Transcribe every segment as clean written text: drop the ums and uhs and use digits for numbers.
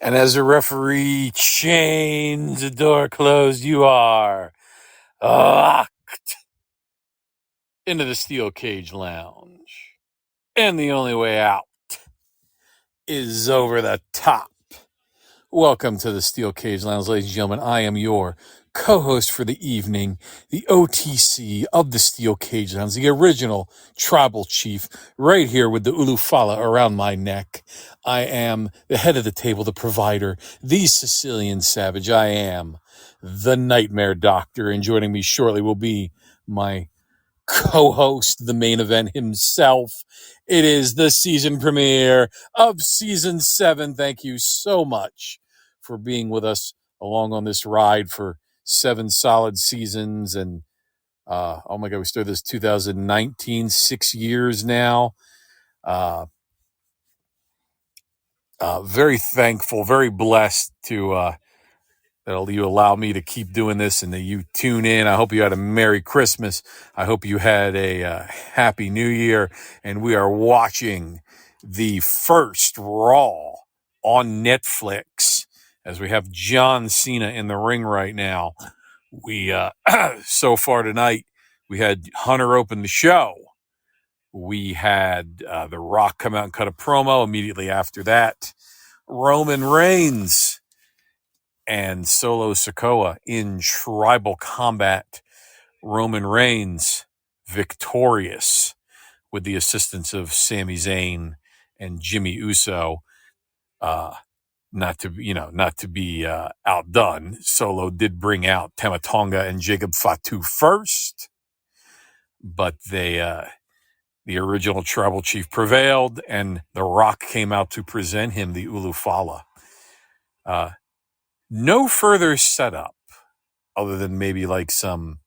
And as the referee chains the door closed, you are locked into the Steel Cage Lounge. And the only way out is over the top. Welcome to the Steel Cage Lounge, ladies and gentlemen. I am your co-host for the evening, the OTC of the Steel Cage Lounge, the original tribal chief, right here with the ulufala around my neck. I am the head of the table, the provider, the Sicilian savage. I am the Nightmare Doctor, and joining me shortly will be my co-host, the main event himself. It is the season premiere of season 7. Thank you so much for being with us along on this ride for 7 solid seasons. And oh my God, we started this 2019, 6 years now. Very thankful, very blessed to that you allow me to keep doing this and that you tune in. I hope you had a Merry Christmas. I hope you had a Happy New Year. And we are watching the first Raw on Netflix as we have John Cena in the ring right now. We so far tonight, we had Hunter open the show. We had The Rock come out and cut a promo. Immediately after that, Roman Reigns and Solo Sikoa in tribal combat. Roman Reigns victorious with the assistance of Sami Zayn and Jimmy Uso. Not to be outdone, Solo did bring out Tama Tonga and Jacob Fatu first, but the original tribal chief prevailed, and The Rock came out to present him the ulufala. No further setup other than maybe like some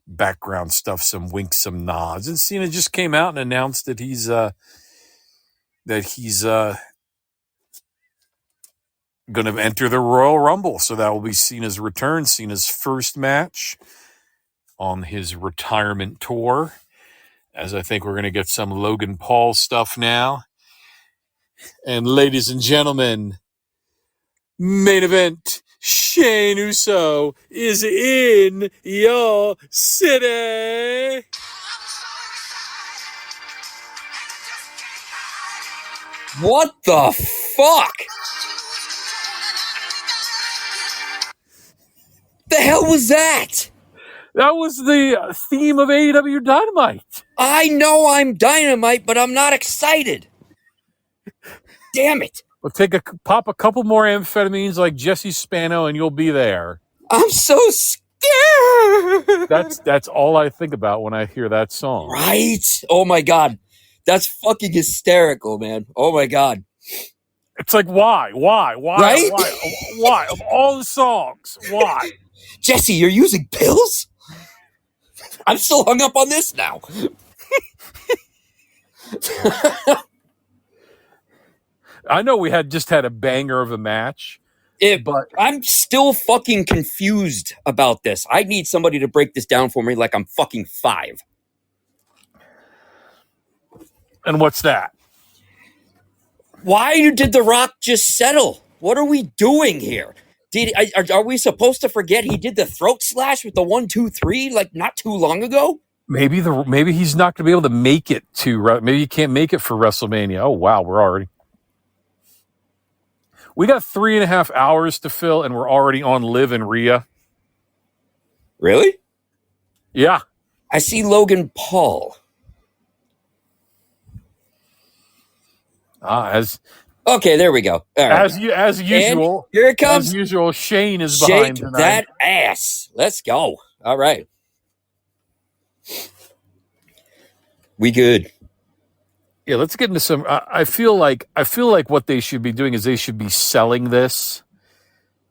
background stuff, some winks, some nods. And Cena just came out and announced that he's going to enter the Royal Rumble. So that will be Cena's return, Cena's first match on his retirement tour. As I think we're going to get some Logan Paul stuff now. And ladies and gentlemen, main event, Shane Uso is in your city. What the fuck? The hell was that? That was the theme of AEW Dynamite. I know I'm Dynamite, but I'm not excited. Damn it. We'll pop a couple more amphetamines like Jesse Spano and you'll be there. I'm so scared. That's all I think about when I hear that song. Right? Oh my God. That's fucking hysterical, man. Oh my God. It's like, why? Right? Why? Of all the songs, why? Jesse, you're using pills? I'm still hung up on this now. I know we had a banger of a match. But I'm still fucking confused about this. I need somebody to break this down for me like I'm fucking 5. And what's that? Why did The Rock just settle? What are we doing here? Are we supposed to forget he did the throat slash with the 1, 2, 3 like not too long ago? Maybe he's not going to be able to make it to. Maybe he can't make it for WrestleMania. Oh wow, we got 3.5 hours to fill, and we're already on Liv and Rhea. Really? Yeah. I see Logan Paul. Okay, there we go. All right. As usual. And here it comes. As usual, Shane is behind tonight. That ass. Let's go. All right. We good. Yeah, let's get into some. I feel like what they should be doing is they should be selling this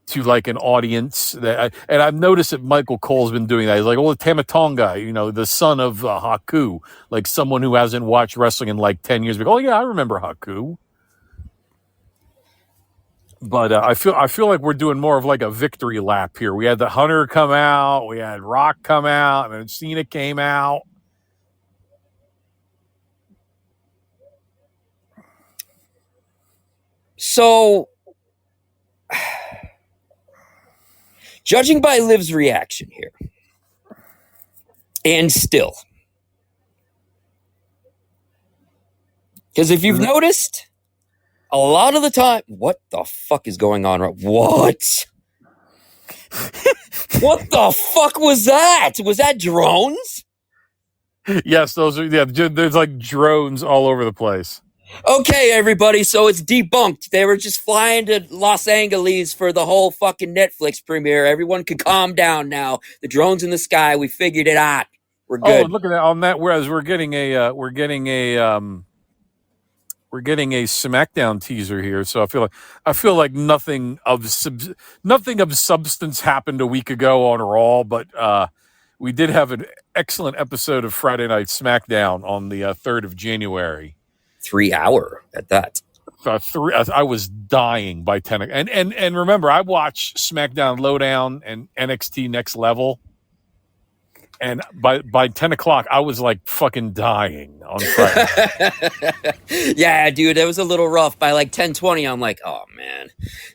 to like an audience. And I've noticed that Michael Cole's been doing that. He's like, oh, Tama Tonga, the son of Haku, like someone who hasn't watched wrestling in like 10 years. Like, oh yeah, I remember Haku. But I feel like we're doing more of like a victory lap here. We had the Hunter come out, we had Rock come out, and then Cena came out. So Judging by Liv's reaction here, and still, because if you've noticed, a lot of the time, what the fuck is going on? What? What the fuck was that? Was that drones? Yes, those are. Yeah, there's like drones all over the place. Okay, everybody, so it's debunked. They were just flying to Los Angeles for the whole fucking Netflix premiere. Everyone can calm down now. The drones in the sky, we figured it out. We're good. Oh, look at that on that. Whereas we're getting a SmackDown teaser here, so I feel like nothing of substance happened a week ago on Raw, but we did have an excellent episode of Friday Night SmackDown on the 3rd of January. 3 hour at that. I was dying by 10. And remember, I watched SmackDown Lowdown and NXT Next Level. And by 10 o'clock, I was like fucking dying on Friday. Yeah, dude, that was a little rough. By like 10:20, I'm like, oh man.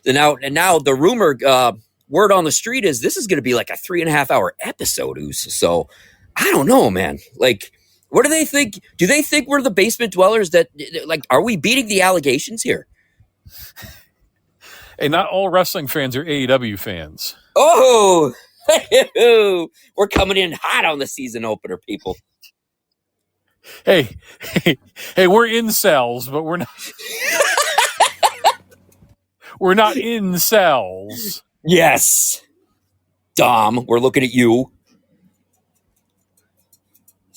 And now the rumor, word on the street is this is going to be like a 3.5 hour episode. So I don't know, man. Like, what do they think? Do they think we're the basement dwellers that, like, are we beating the allegations here? And not all wrestling fans are AEW fans. Oh, we're coming in hot on the season opener, people. Hey, we're incels, but we're not. We're not incels. Yes. Dom, we're looking at you.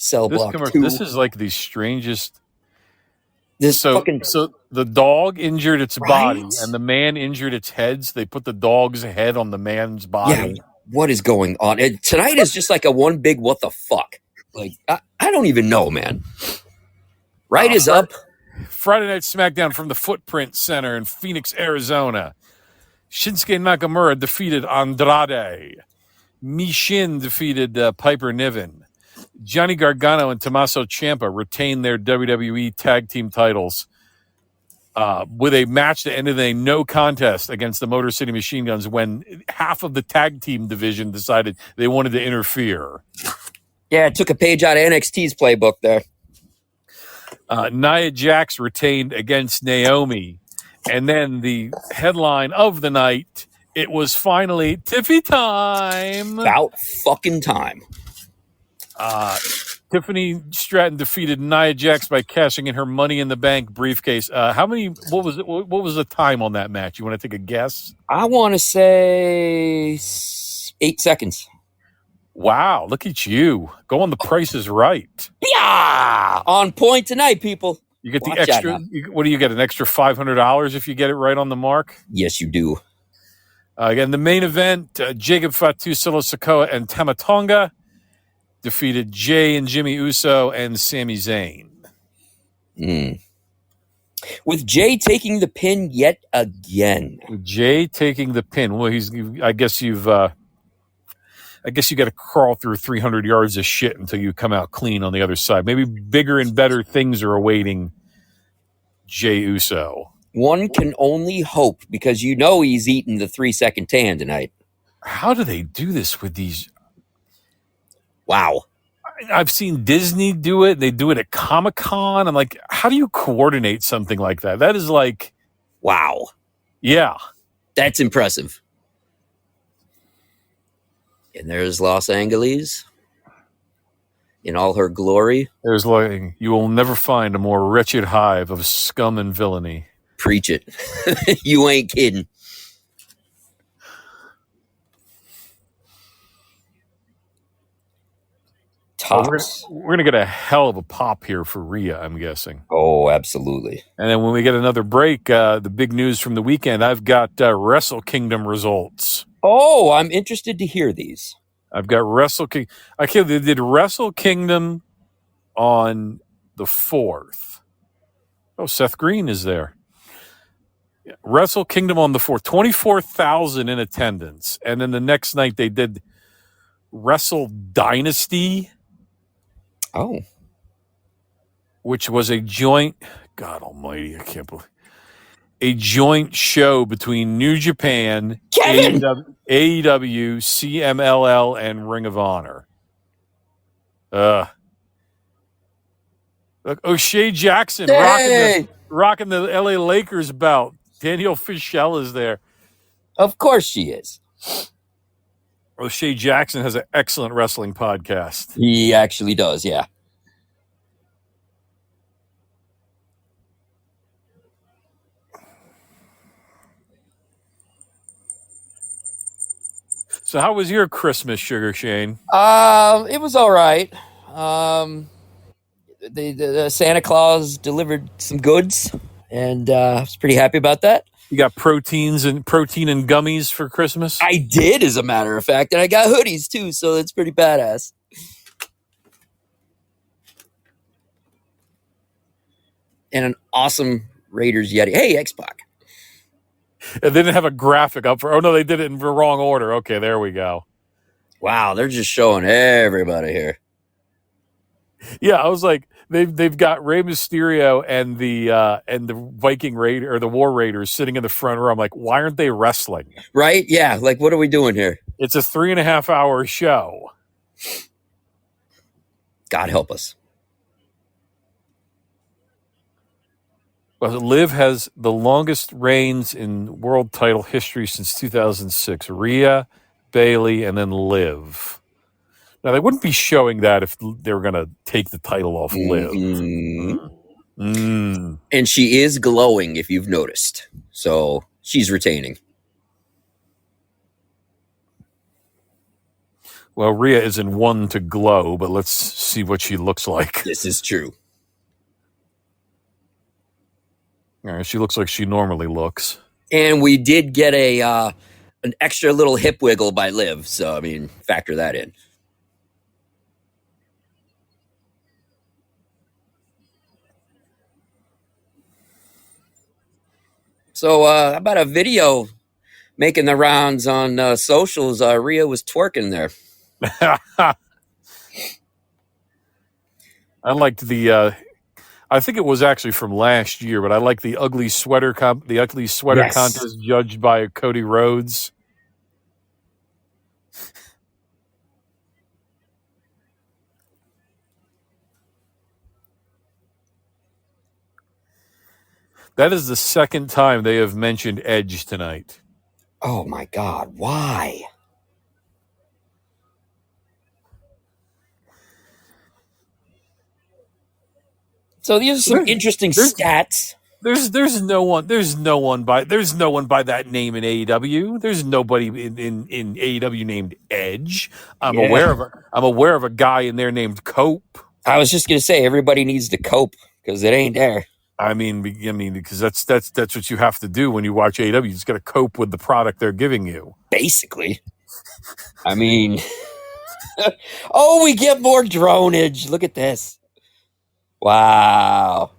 Cell block 2. This is like the strangest. So the dog injured its body and the man injured its head. So they put the dog's head on the man's body. Yeah, what is going on? Tonight is just like a one big what the fuck. Like, I don't even know, man. Right is up. Friday Night SmackDown from the Footprint Center in Phoenix, Arizona. Shinsuke Nakamura defeated Andrade. Mishin defeated Piper Niven. Johnny Gargano and Tommaso Ciampa retained their WWE Tag Team titles with a match that ended in a no contest against the Motor City Machine Guns when half of the tag team division decided they wanted to interfere. Yeah, it took a page out of NXT's playbook there. Nia Jax retained against Naomi. And then the headline of the night, it was finally Tiffy time. About fucking time. Tiffany Stratton defeated Nia Jax by cashing in her Money in the Bank briefcase. What was the time on that match? You want to take a guess? I want to say 8 seconds. Wow, look at you. Going The Price is Right. Yeah! On point tonight, people. You get the extra. What do you get? An extra $500 if you get it right on the mark? Yes, you do. Again, the main event, Jacob Fatu, Solo Sikoa, and Tama Tonga defeated Jay and Jimmy Uso and Sami Zayn. With Jay taking the pin yet again. Jay taking the pin. Well, I guess you got to crawl through 300 yards of shit until you come out clean on the other side. Maybe bigger and better things are awaiting Jay Uso. One can only hope, because you know he's eating the 3-second tan tonight. How do they do this with these? Wow. I've seen Disney do it. They do it at Comic-Con. I'm like, how do you coordinate something like that? That is like... Wow. Yeah. That's impressive. And there's Los Angeles in all her glory. There's like, you will never find a more wretched hive of scum and villainy. Preach it. You ain't kidding. Tops. We're going to get a hell of a pop here for Rhea, I'm guessing. Oh, absolutely. And then when we get another break, the big news from the weekend, I've got Wrestle Kingdom results. Oh, I'm interested to hear these. I've got Wrestle Kingdom. They did Wrestle Kingdom on the 4th. Oh, Seth Green is there. Yeah. Wrestle Kingdom on the 4th. 24,000 in attendance. And then the next night they did Wrestle Dynasty. Oh. Which was a joint. God almighty, I can't believe. a joint show between New Japan, Kevin! AEW, CMLL, and Ring of Honor. Look, O'Shea Jackson rocking the LA Lakers belt. Danielle Fishel is there. Of course she is. O'Shea Jackson has an excellent wrestling podcast. He actually does, yeah. So how was your Christmas, Sugar Shane? It was all right. The Santa Claus delivered some goods, and I was pretty happy about that. You got protein and gummies for Christmas? I did, as a matter of fact, and I got hoodies too, so that's pretty badass. And an awesome Raiders Yeti. Hey, X-Pac. They didn't have a graphic up for. Oh no, they did it in the wrong order. Okay, there we go. Wow, they're just showing everybody here. Yeah, I was like, they've got Rey Mysterio and the Viking Raider or the War Raiders sitting in the front row. I'm like, why aren't they wrestling? Right? Yeah. Like, what are we doing here? It's a 3.5 hour show. God help us. Well, Liv has the longest reigns in world title history since 2006. Rhea, Bailey, and then Liv. Now, they wouldn't be showing that if they were going to take the title off Liv. And she is glowing, if you've noticed. So she's retaining. Well, Rhea isn't one to glow, but let's see what she looks like. This is true. She looks like she normally looks. And we did get an extra little hip wiggle by Liv. So, I mean, factor that in. So, about a video making the rounds on socials, Rhea was twerking there. I liked the... I think it was actually from last year, but I like the ugly sweater Yes. contest judged by Cody Rhodes. That is the second time they have mentioned Edge tonight. Oh my God, why? So these are some interesting stats. There's no one by that name in AEW. There's nobody in AEW named Edge. I'm aware of a guy in there named Cope. I was just gonna say everybody needs to cope because it ain't there. I mean, because that's what you have to do when you watch AEW. You just got to cope with the product they're giving you. Basically, I mean, oh, we get more dronage. Look at this. Wow.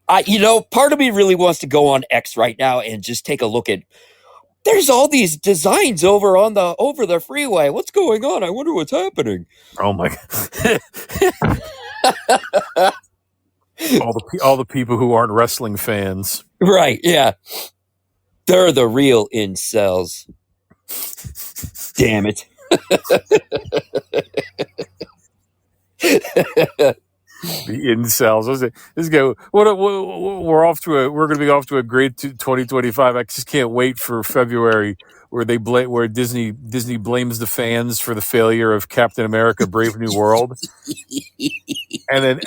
Part of me really wants to go on X right now and just take a look at. There's all these designs over the freeway. What's going on? I wonder what's happening. Oh my God. all the people who aren't wrestling fans. Right, yeah. They're the real incels. Damn it. The incels. Let's go. We're going to be off to a great 2025. I just can't wait for February where Disney blames the fans for the failure of Captain America: Brave New World. And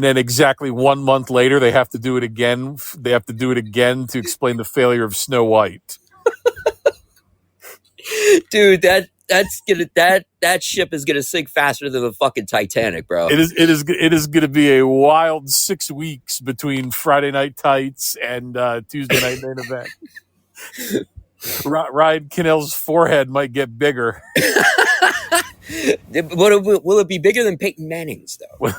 then exactly 1 month later they have to do it again. They have to do it again to explain the failure of Snow White. Dude, that ship is gonna sink faster than the fucking Titanic, bro. It is gonna be a wild 6 weeks between Friday Night Tights and Tuesday Night Main Event. Ryan Cannell's forehead might get bigger. Will it be bigger than Peyton Manning's though?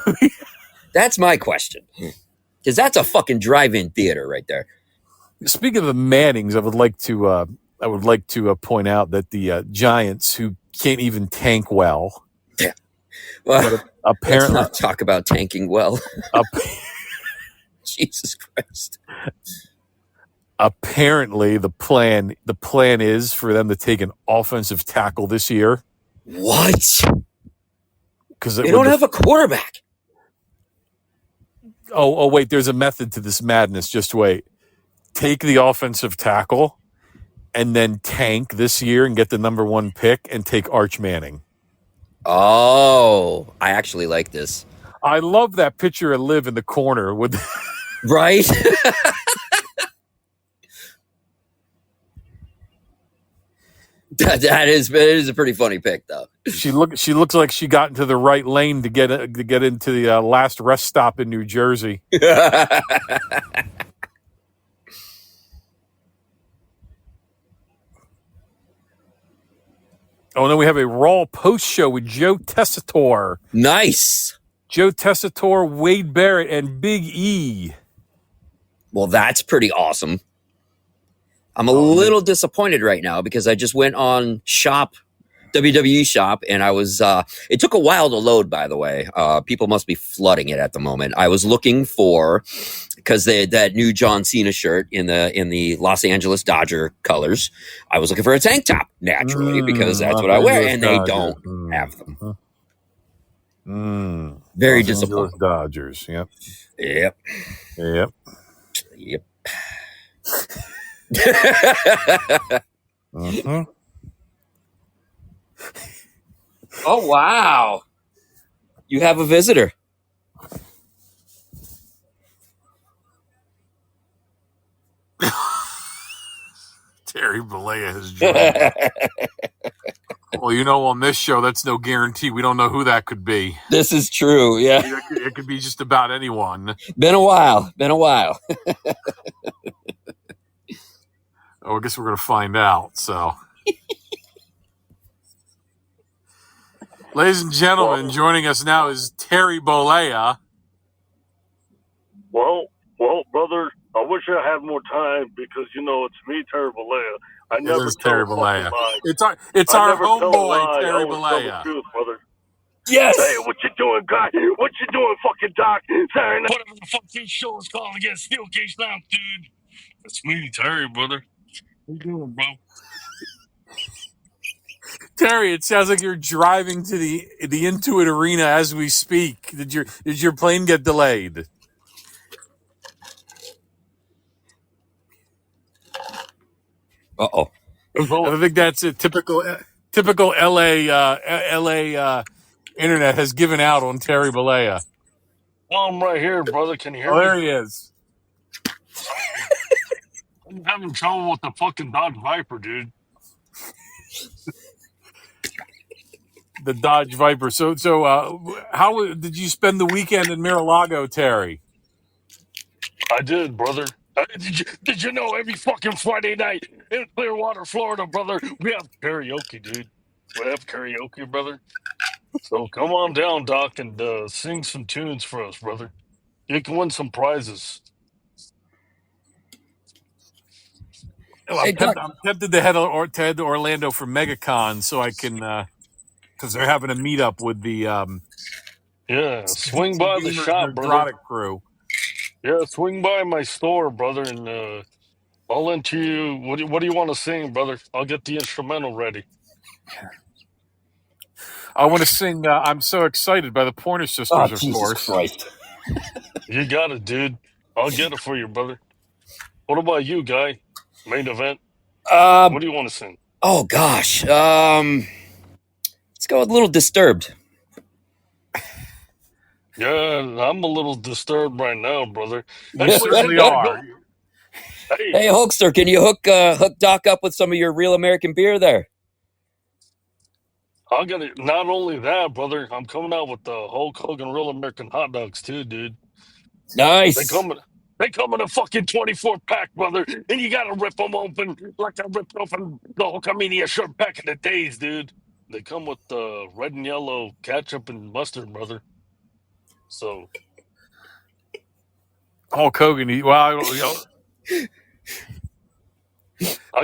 That's my question. Because that's a fucking drive-in theater right there. Speaking of the Mannings, I would like to point out that the Giants, who can't even tank well, Well, apparently let's not talk about tanking well. Jesus Christ. Apparently, the plan is for them to take an offensive tackle this year. What? Because They don't have a quarterback. Oh, wait, there's a method to this madness. Just wait. Take the offensive tackle and then tank this year and get the number 1 pick and take Arch Manning. Oh, I actually like this. I love that picture of Liv in the corner with Right? That is a pretty funny pick, though. She looks like she got into the right lane to get into the last rest stop in New Jersey. Oh, and then we have a Raw post show with Joe Tessitore. Nice. Joe Tessitore, Wade Barrett, and Big E. Well, that's pretty awesome. I'm a little disappointed right now because I just went on WWE Shop, and I was. It took a while to load, by the way. People must be flooding it at the moment. I was looking for, because they had that new John Cena shirt in the Los Angeles Dodger colors. I was looking for a tank top, naturally, because that's what I wear, and they don't have them. Very Los disappointing. Angeles Dodgers. Yep. Yep. Oh, wow. You have a visitor. Terry Bollea has joined. Well, on this show, that's no guarantee. We don't know who that could be. This is true, yeah. It could be just about anyone. Been a while. Oh, I guess we're going to find out, so. Ladies and gentlemen, joining us now is Terry Bollea. Well, brother, I wish I had more time because, it's me, Terry Bollea. I never tell Terry Bollea. It's our homeboy, Terry Bollea. Truth, brother. Yes. Hey, what you doing, guy? What you doing, fucking Doc? Whatever the fuck this show is called again, Steel Case Lounge, dude. That's me, Terry, brother. What you doing, bro? Terry, it sounds like you're driving to the Intuit Arena as we speak. Did your plane get delayed? Uh-oh. I think that's a typical LA internet has given out on Terry Bollea. Oh, I'm right here, brother. Can you hear Oh, me? there he is. I'm having trouble with the fucking Dodge Viper, dude. The Dodge Viper. So, how did you spend the weekend in Mar-a-Lago, Terry? I did, brother. Did you know every fucking Friday night in Clearwater, Florida, brother, we have karaoke, dude. We have karaoke, brother. So come on down, Doc, and sing some tunes for us, brother. You can win some prizes. Well, I'm tempted to head to Orlando for MegaCon so I can, because they're having a meetup with the swing by the shop, brother. Crew. Yeah, swing by my store, brother, and I'll enter you. What do you want to sing, brother? I'll get the instrumental ready. I want to sing I'm So Excited by the Pointer Sisters, of Jesus course. Christ. You got it, dude. I'll get it for you, brother. What about you, guy? Main event? What do you want to sing? Oh, gosh. Let's go with a little Disturbed. Yeah, I'm a little disturbed right now, brother. You certainly are. Hey, Hulkster, can you hook Doc up with some of your Real American beer there? I'll get it. Not only that, brother, I'm coming out with the Hulk Hogan Real American hot dogs too, dude. Nice. They come in a fucking 24-pack, brother, and you gotta rip them open like I ripped open the Hulkamania shirt back in the days, dude. They come with the red and yellow ketchup and mustard, brother. So, Hulk Hogan. I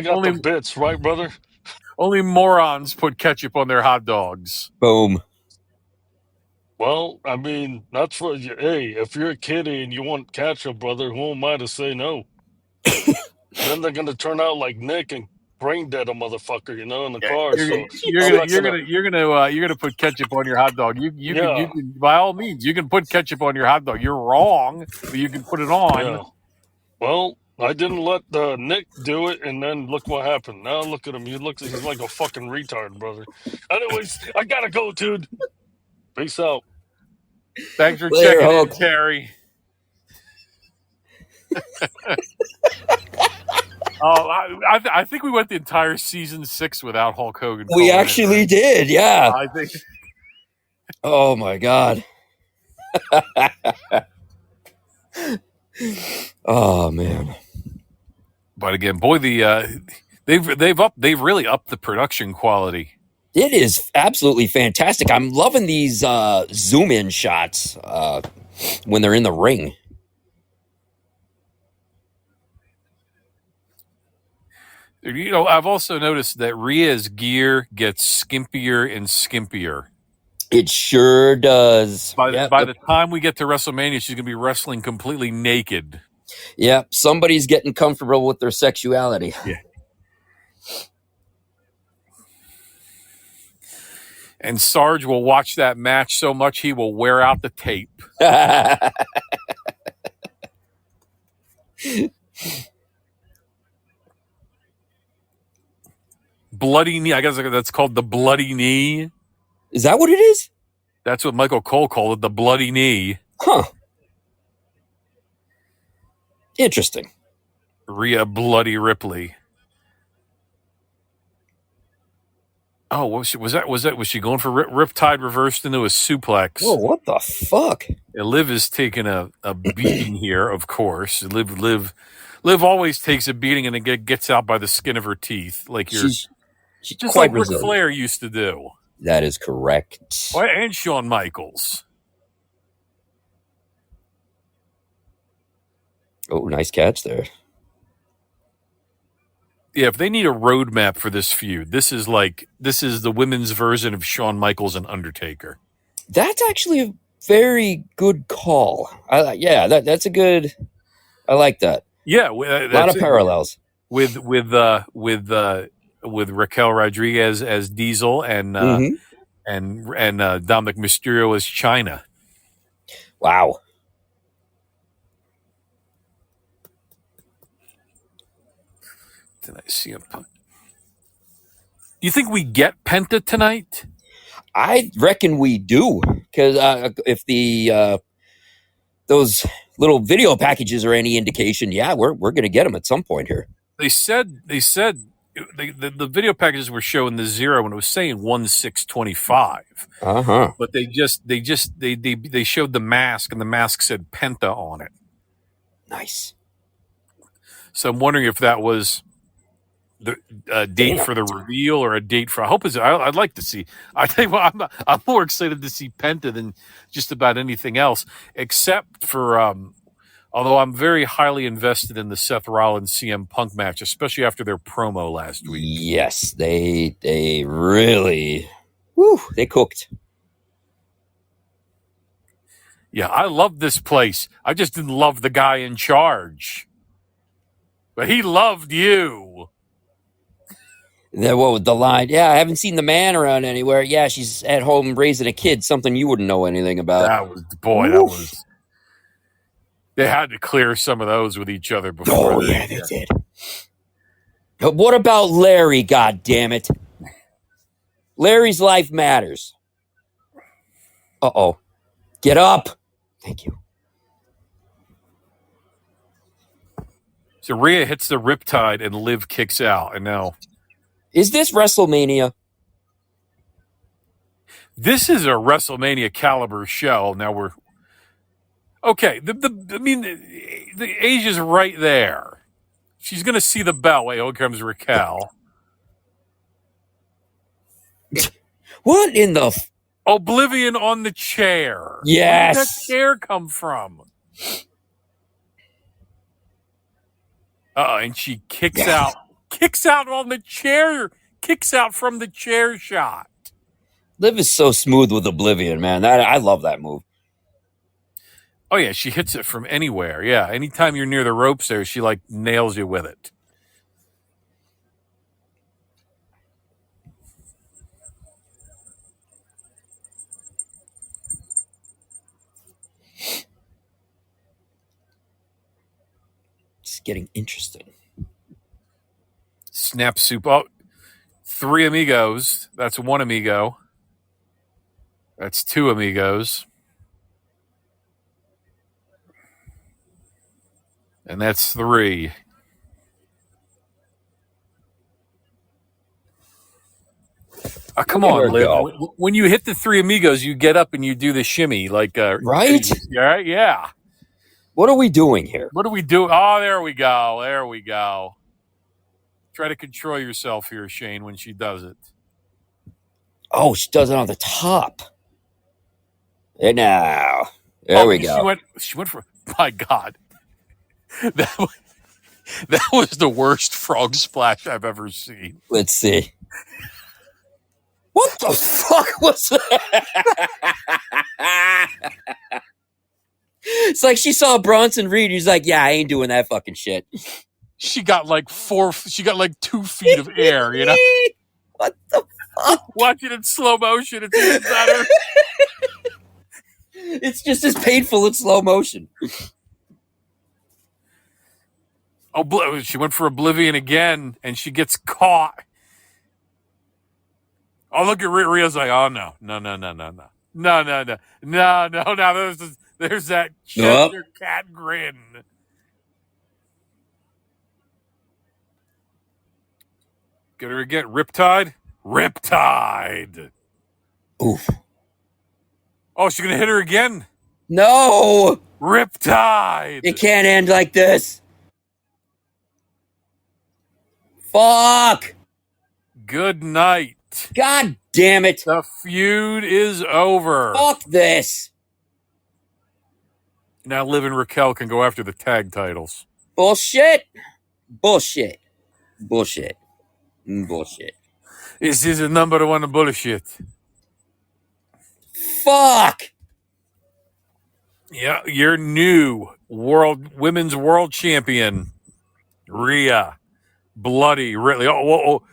got the bits, right, brother? Only morons put ketchup on their hot dogs. Boom. Well, I mean, that's for you. Hey, if you're a kiddie and you want ketchup, brother, who am I to say no? Then they're gonna turn out like Nick and brain dead a motherfucker, you know, in the Yeah, car. So you're I'm gonna not gonna. you're gonna put ketchup on your hot dog. You Yeah, can by all means you can put ketchup on your hot dog. You're wrong, but you can put it on. yeah. Well, I didn't let Nick do it, and then look what happened. Now look at him. He's like a fucking retard, brother. Anyways, I gotta go, dude. Peace out. Thanks for Later, checking in, Hulk. Terry. Oh, I think we went the entire season 6 without Hulk Hogan. We calling in, actually right? did, yeah. I think. Oh my god. Oh man. But again, boy, they've really upped the production quality. It is absolutely fantastic. I'm loving these zoom in shots when they're in the ring. You know, I've also noticed that Rhea's gear gets skimpier and skimpier. It sure does. By Yep, the time we get to WrestleMania, she's going to be wrestling completely naked. yep. Somebody's getting comfortable with their sexuality. Yeah. And Sarge will watch that match so much he will wear out the tape. Bloody knee. I guess that's called the bloody knee. Is that what it is? That's what Michael Cole called it, the bloody knee. Huh. Interesting. Rhea Bloody Ripley. Oh, was she going for Riptide reversed into a suplex? Whoa, what the fuck? Liv is taking a beating here, of course. Liv always takes a beating and then gets out by the skin of her teeth, like She's just quite like Ric resilient. Flair used to do. That is correct. And Shawn Michaels. Oh, nice catch there. Yeah, if they need a roadmap for this feud, this is the women's version of Shawn Michaels and Undertaker. That's actually a very good call. That's a good. I like that. Yeah, A lot of parallels with Raquel Rodriguez as Diesel and Dominic Mysterio as China. Wow. Did I see him? Do you think we get Penta tonight? I reckon we do, because if the those little video packages are any indication, yeah, we're going to get them at some point here. They said the video packages were showing the 0 when it was saying 1625. But they showed the mask and the mask said Penta on it. Nice. So I'm wondering if that was the date for the reveal or a date for. I'd like to see. I think I'm more excited to see Penta than just about anything else, except for. Although I'm very highly invested in the Seth Rollins CM Punk match, especially after their promo last week. Yes, they really, they cooked. Yeah, I love this place. I just didn't love the guy in charge, but he loved you. What was the line? Yeah, I haven't seen the man around anywhere. Yeah, she's at home raising a kid, something you wouldn't know anything about. That was. They had to clear some of those with each other before. Oh, yeah, they did. But what about Larry, goddammit? Larry's life matters. Uh-oh. Get up. Thank you. So Rhea hits the Riptide and Liv kicks out. And now... Is this WrestleMania? This is a WrestleMania caliber show. Now we're... Okay, the Asia's right there. She's going to see the bell. Wait, here comes Raquel. What in the... Oblivion on the chair. Yes. Where did that chair come from? And she kicks out on the chair. Kicks out from the chair shot. Liv is so smooth with Oblivion, man. I love that move. Oh, yeah, she hits it from anywhere. Yeah, anytime you're near the ropes there, she, like, nails you with it. It's getting interesting. Snap soup. Oh, 3 amigos. That's 1 amigo. That's 2 amigos. And that's 3. Oh, come Look at her on, Liv. go. When you hit the 3 amigos, you get up and you do the shimmy. Like, Right? Yeah. What are we doing here? What do we do? Oh, there we go. There we go. Try to control yourself here, Shane, when she does it. Oh, she does it on the top. And now, there we go. She went for. My God, that was the worst frog splash I've ever seen. Let's see. What the fuck was that? It's like she saw Bronson Reed. He's like, yeah, I ain't doing that fucking shit. She got like 2 feet of air, you know? What the fuck? Watch it in slow motion. It's even better. It's just as painful in slow motion. Oh, she went for Oblivion again, and she gets caught. Oh, look at Rhea's like, oh, no. There's that Chester cat grin. Get her again. Riptide. Oof. Oh, she's going to hit her again. No. Riptide. It can't end like this. Fuck. Good night. God damn it. The feud is over. Fuck this. Now Liv and Raquel can go after the tag titles. Bullshit. This is a number 1 bullshit. Fuck. Yeah, your new women's world champion, Rhea. Bloody Ridley. Oh.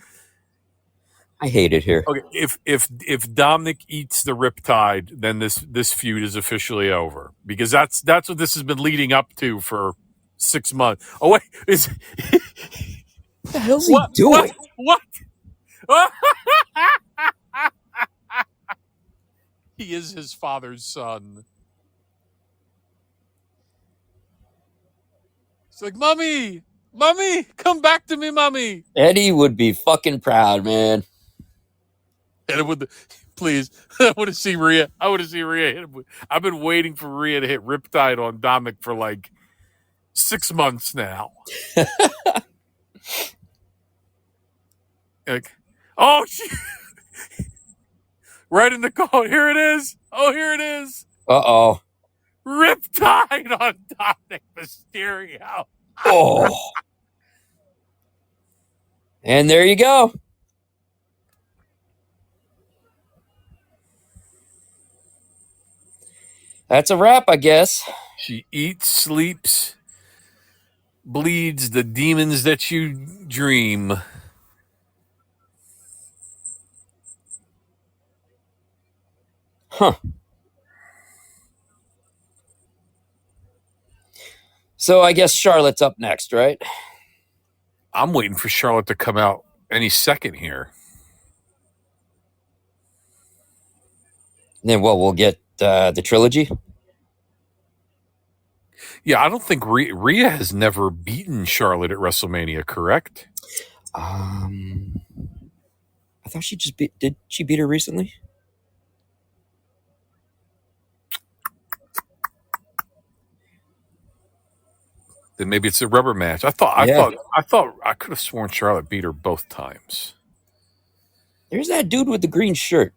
I hate it here. Okay, if Dominic eats the Riptide, then this feud is officially over, because that's what this has been leading up to for 6 months. Oh wait, What the hell's he doing? What? He is his father's son. It's like, Mommy, come back to me, Mommy. Eddie would be fucking proud, man. And it would, please, I want to see Rhea. I've been waiting for Rhea to hit Riptide on Dominic for like 6 months now. Like, oh, right in the call. Here it is. Oh, here it is. Uh-oh. Riptide on Dominic Mysterio. Oh. And there you go. That's a wrap, I guess. She eats, sleeps, bleeds the demons that you dream. Huh. So I guess Charlotte's up next, right? I'm waiting for Charlotte to come out any second here. And then we'll get the trilogy. Yeah, I don't think Rhea has never beaten Charlotte at WrestleMania, correct? I thought she just did she beat her recently? Then maybe it's a rubber match. I thought I could have sworn Charlotte beat her both times. There's that dude with the green shirt.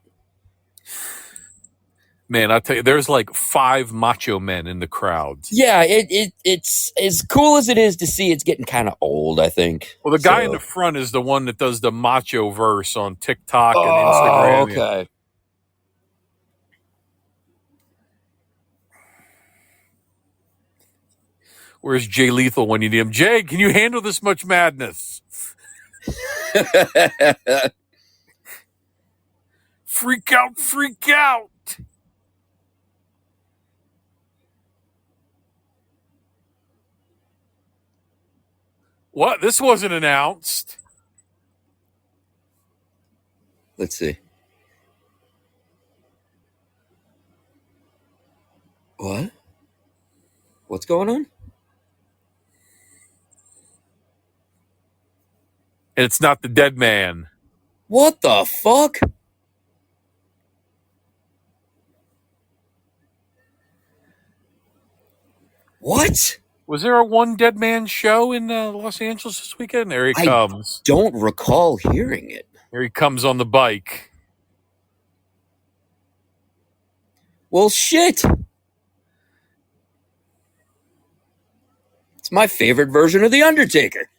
Man, I tell you, there's like 5 macho men in the crowd. Yeah, it's as cool as it is to see. It's getting kind of old, I think. Well, the guy in the front is the one that does the macho verse on TikTok and Instagram. Okay. Where's Jay Lethal when you need him? Jay, can you handle this much madness? Freak out, freak out. What? This wasn't announced. Let's see. What? What's going on? And it's not the dead man. What the fuck? What? Was there a one dead man show in Los Angeles this weekend? There he comes. Don't recall hearing it. Here he comes on the bike. Well, shit. It's my favorite version of The Undertaker.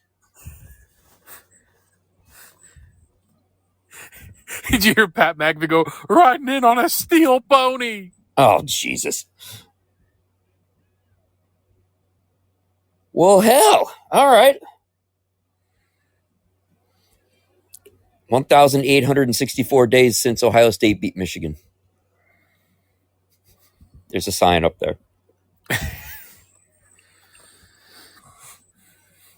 Did you hear Pat McAfee go, riding in on a steel pony? Oh, Jesus. Well, hell. All right. 1,864 days since Ohio State beat Michigan. There's a sign up there.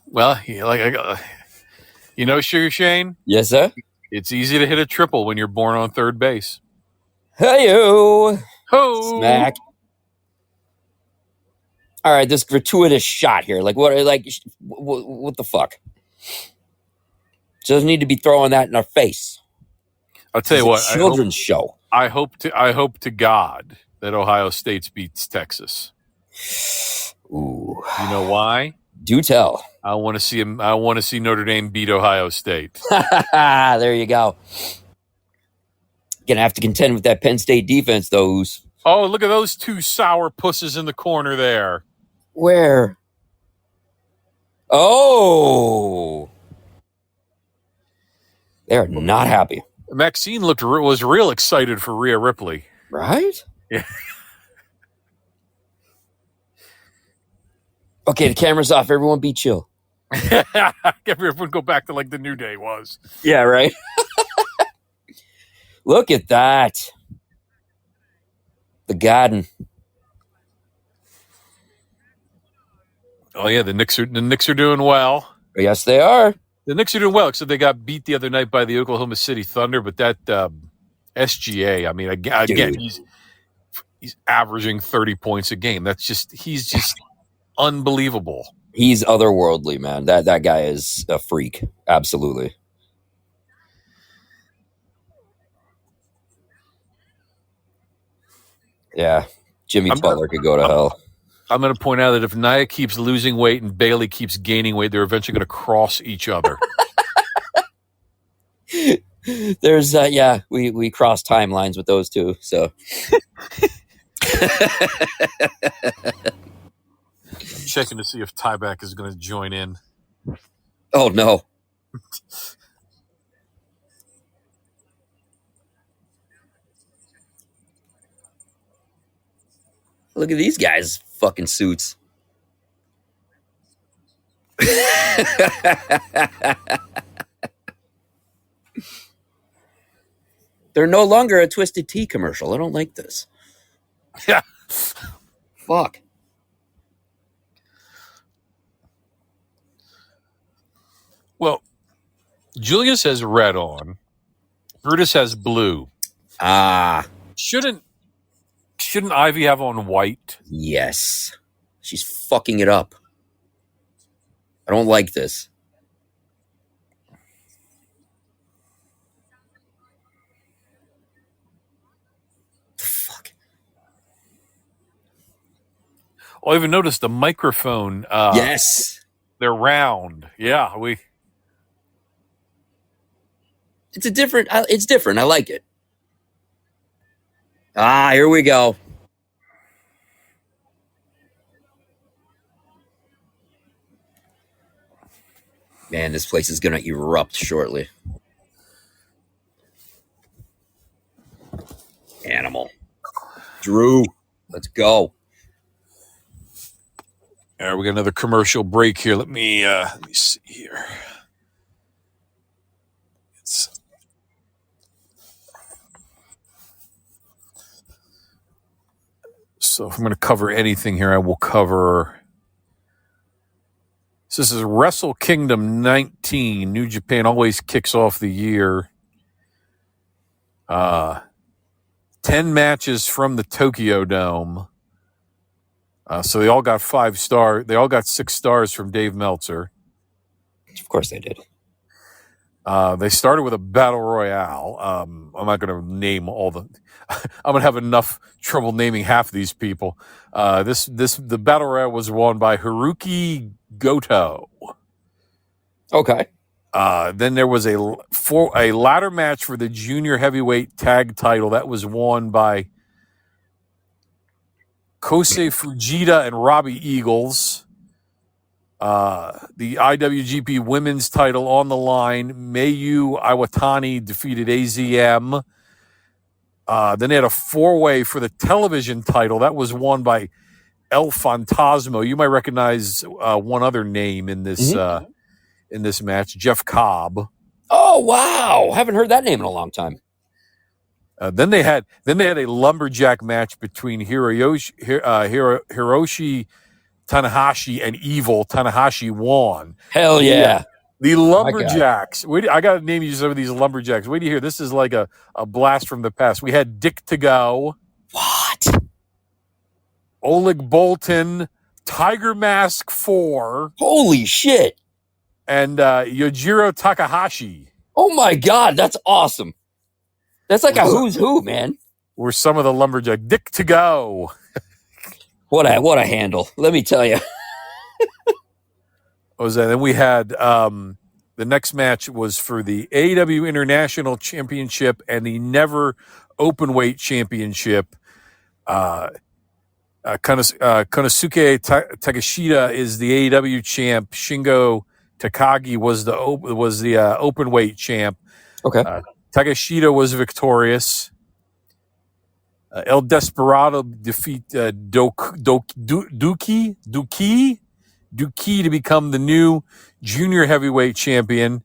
Well, you know, Sugar Shane? Yes, sir? It's easy to hit a triple when you're born on third base. Hey-o. Ho! Smack. All right, this gratuitous shot here. Like, what the fuck? Doesn't need to be throwing that in our face. I'll tell you what. Children's show. I hope to God that Ohio State beats Texas. Ooh. You know why? Do tell. I want to see him. I want to see Notre Dame beat Ohio State. There you go. Gonna have to contend with that Penn State defense, though. Oh, look at those two sour pusses in the corner there. Where? Oh, they're not happy. Maxine was real excited for Rhea Ripley. Right? Yeah. Okay, the camera's off. Everyone be chill. Everyone go back to like the New Day was. Yeah, right? Look at that. The garden. Oh yeah, the Knicks are doing well. Yes, they are. The Knicks are doing well, except they got beat the other night by the Oklahoma City Thunder. But that SGA, I mean, again, he's averaging 30 points a game. He's just unbelievable. He's otherworldly, man. That guy is a freak. Absolutely. Yeah, Jimmy Butler could go to hell. I'm going to point out that if Nia keeps losing weight and Bailey keeps gaining weight, they're eventually going to cross each other. There's we cross timelines with those two. So checking to see if Tyback is going to join in. Oh no. Look at these guys' fucking suits. They're no longer a Twisted Tea commercial. I don't like this. Yeah. Fuck. Well, Julius has red on. Brutus has blue. Ah. Shouldn't Ivy have on white? Yes. She's fucking it up. I don't like this. Fuck. Oh, I even noticed the microphone. Yes. They're round. Yeah, It's different. I like it. Ah, here we go. Man, this place is going to erupt shortly. Animal. Drew, let's go. All right, we got another commercial break here. Let me see here. So if I'm going to cover anything here, I will cover. So this is Wrestle Kingdom 19. New Japan always kicks off the year. 10 matches from the Tokyo Dome. So they all got 5 stars. They all got 6 stars from Dave Meltzer. Of course they did. They started with a battle royale. I'm not going to name all the. I'm going to have enough trouble naming half of these people. The battle royale was won by Haruki Goto. Okay. Then there was a ladder match for the junior heavyweight tag title that was won by Kosei Fujita and Robbie Eagles. The IWGP Women's title on the line. Mayu Iwatani defeated AZM. Then they had a 4-way for the television title. That was won by El Fantasmo. You might recognize one other name in this match, Jeff Cobb. Oh, wow. Haven't heard that name in a long time. Then they had a lumberjack match between Hiroshi Tanahashi and Evil. Tanahashi won. Hell yeah. The Lumberjacks. I got to name you some of these Lumberjacks. Wait do you hear? This is like a blast from the past. We had Dick to Go. What? Oleg Bolton. Tiger Mask 4. Holy shit. And Yojiro Takahashi. Oh my God. That's awesome. That's like a who's who, man. Were some of the Lumberjack. Dick to Go. What a handle. Let me tell you. What was that? Then we had the next match was for the AEW International Championship and the Never Openweight Championship. Konosuke Takeshita is the AEW champ. Shingo Takagi was the openweight champ. Okay. Takeshita was victorious. El Desperado defeat Duki to become the new junior heavyweight champion.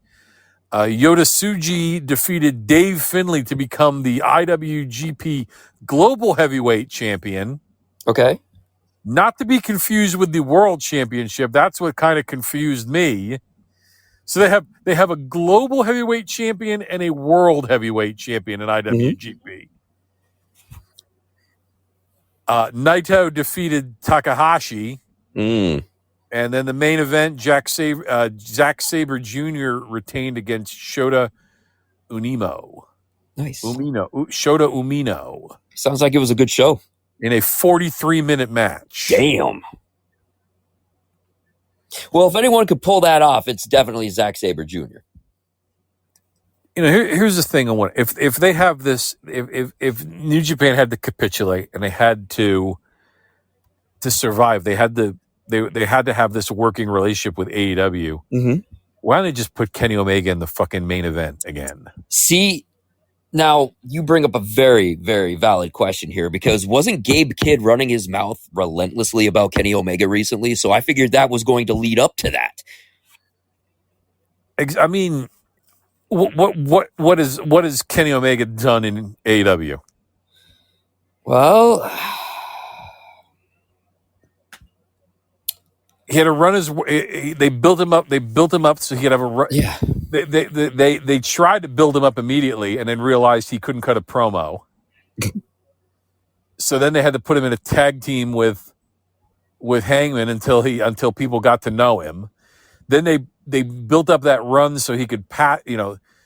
Yota Tsuji defeated Dave Finlay to become the IWGP Global Heavyweight Champion. Okay. Not to be confused with the World Championship. That's what kind of confused me. So they have a Global Heavyweight Champion and a World Heavyweight Champion in IWGP. Naito defeated Takahashi. And then the main event, Zack Sabre Jr. retained against Shota Umino. Nice. Shota Umino. Sounds like it was a good show. In a 43-minute match. Damn. Well, if anyone could pull that off, it's definitely Zack Sabre Jr. You know, here's the thing I want. If they have this, if New Japan had to capitulate and they had to survive, they had to have this working relationship with AEW. Mm-hmm. Why don't they just put Kenny Omega in the fucking main event again? See, now you bring up a very, very valid question here, because wasn't Gabe Kidd running his mouth relentlessly about Kenny Omega recently? So I figured that was going to lead up to that. I mean, what has Kenny Omega done in AEW? Well, he had to run his. They built him up. They built him up so he could have a run. yeah. They tried to build him up immediately and then realized he couldn't cut a promo. So then they had to put him in a tag team with Hangman until people got to know him. Then they built up that run so he could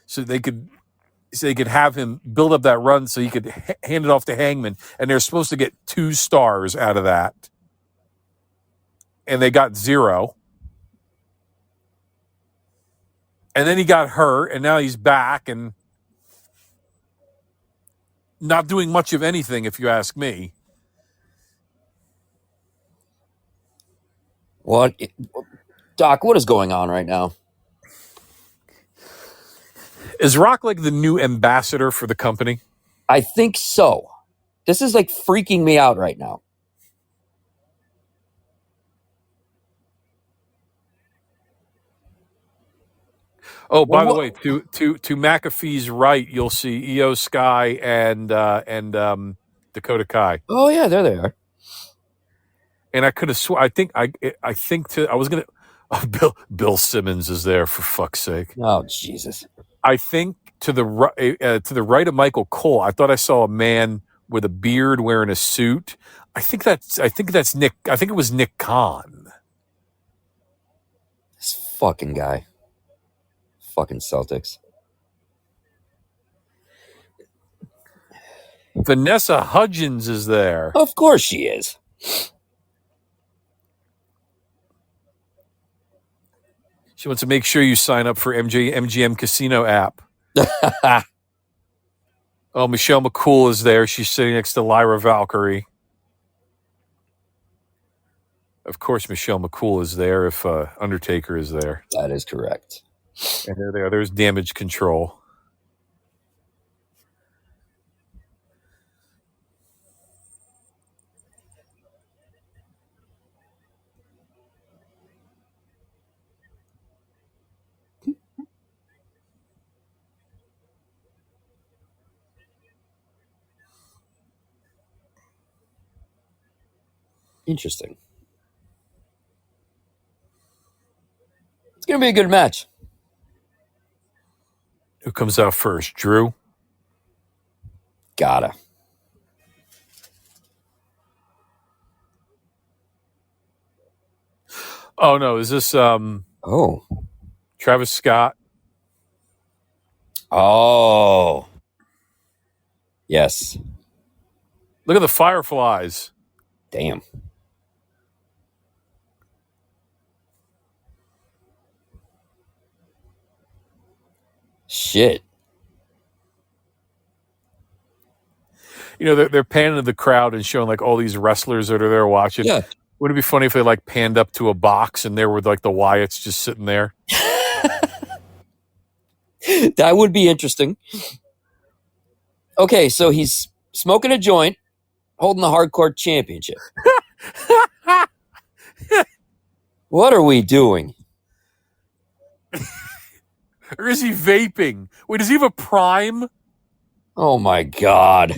so they could have him build up that run so he could hand it off to Hangman, and they're supposed to get 2 stars out of that. And they got 0. And then he got hurt, and now he's back and not doing much of anything, if you ask me. What, Doc? What is going on right now? Is Rock like the new ambassador for the company? I think so. This is like freaking me out right now. Oh, by the What? way, to McAfee's right, you'll see Io Sky and Dakota Kai. Oh yeah, there they are. And I could have I think I was gonna. Oh, Bill Simmons is there, for fuck's sake. Oh Jesus. I think to the right of Michael Cole, I thought I saw a man with a beard wearing a suit. I think that's Nick. I think it was Nick Khan. This fucking guy. Fucking Celtics. Vanessa Hudgens is there. Of course she is. She wants to make sure you sign up for MGM Casino app. Oh, Michelle McCool is there. She's sitting next to Lyra Valkyrie. Of course, Michelle McCool is there if Undertaker is there. That is correct. And there they are. There's Damage Control. Interesting. It's gonna be a good match. Who comes out first? Drew? Gotta. Oh, no. Is this Oh. Travis Scott? Oh. Yes. Look at the Fireflies. Damn. Shit. You know, they're panning to the crowd and showing like all these wrestlers that are there watching. Yeah. Wouldn't it be funny if they like panned up to a box and there were like the Wyatts just sitting there? That would be interesting. Okay, so he's smoking a joint, holding the Hardcore Championship. What are we doing? Or is he vaping? Wait, does he have a Prime? Oh my God.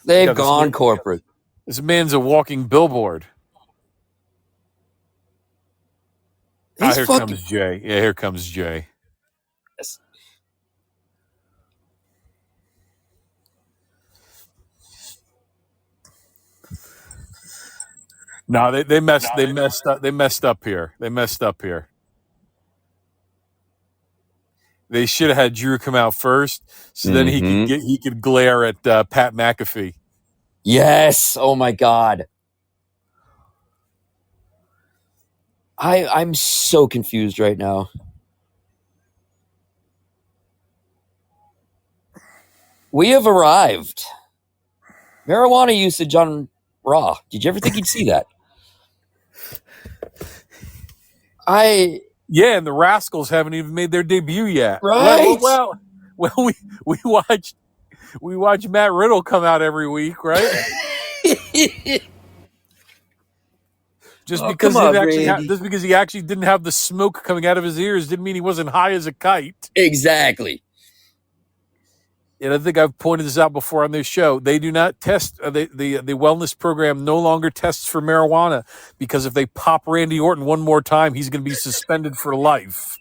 They've Yeah, gone corporate. This man's a walking billboard. Here comes Jay. Yeah, here comes Jay. Yes. No, they messed up here. They messed up here. They should have had Drew come out first, so then he could glare at Pat McAfee. Yes. Oh my God. I'm so confused right now. We have arrived. Marijuana usage on Raw. Did you ever think you'd see that? Yeah, and the Rascals haven't even made their debut yet. Right. Well, we watch Matt Riddle come out every week, right? Just because he actually didn't have the smoke coming out of his ears didn't mean he wasn't high as a kite. Exactly. And I think I've pointed this out before on this show. They do not test the wellness program no longer tests for marijuana, because if they pop Randy Orton one more time, he's going to be suspended for life.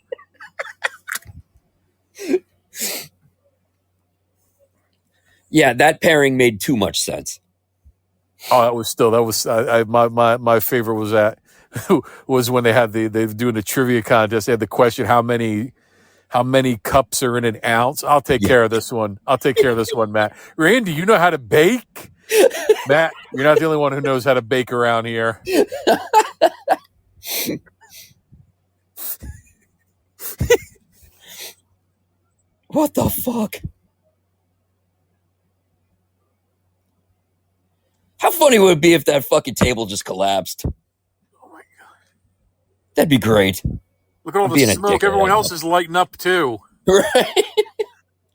Yeah, that pairing made too much sense. Oh, my favorite was when they had they were doing the trivia contest. They had the question, how many cups are in an ounce? I'll take care of this one. Matt. Randy, you know how to bake? Matt, you're not the only one who knows how to bake around here. What the fuck? How funny would it be if that fucking table just collapsed? Oh my God. That'd be great. Look at all the smoke. Everyone else is lighting up too. Right?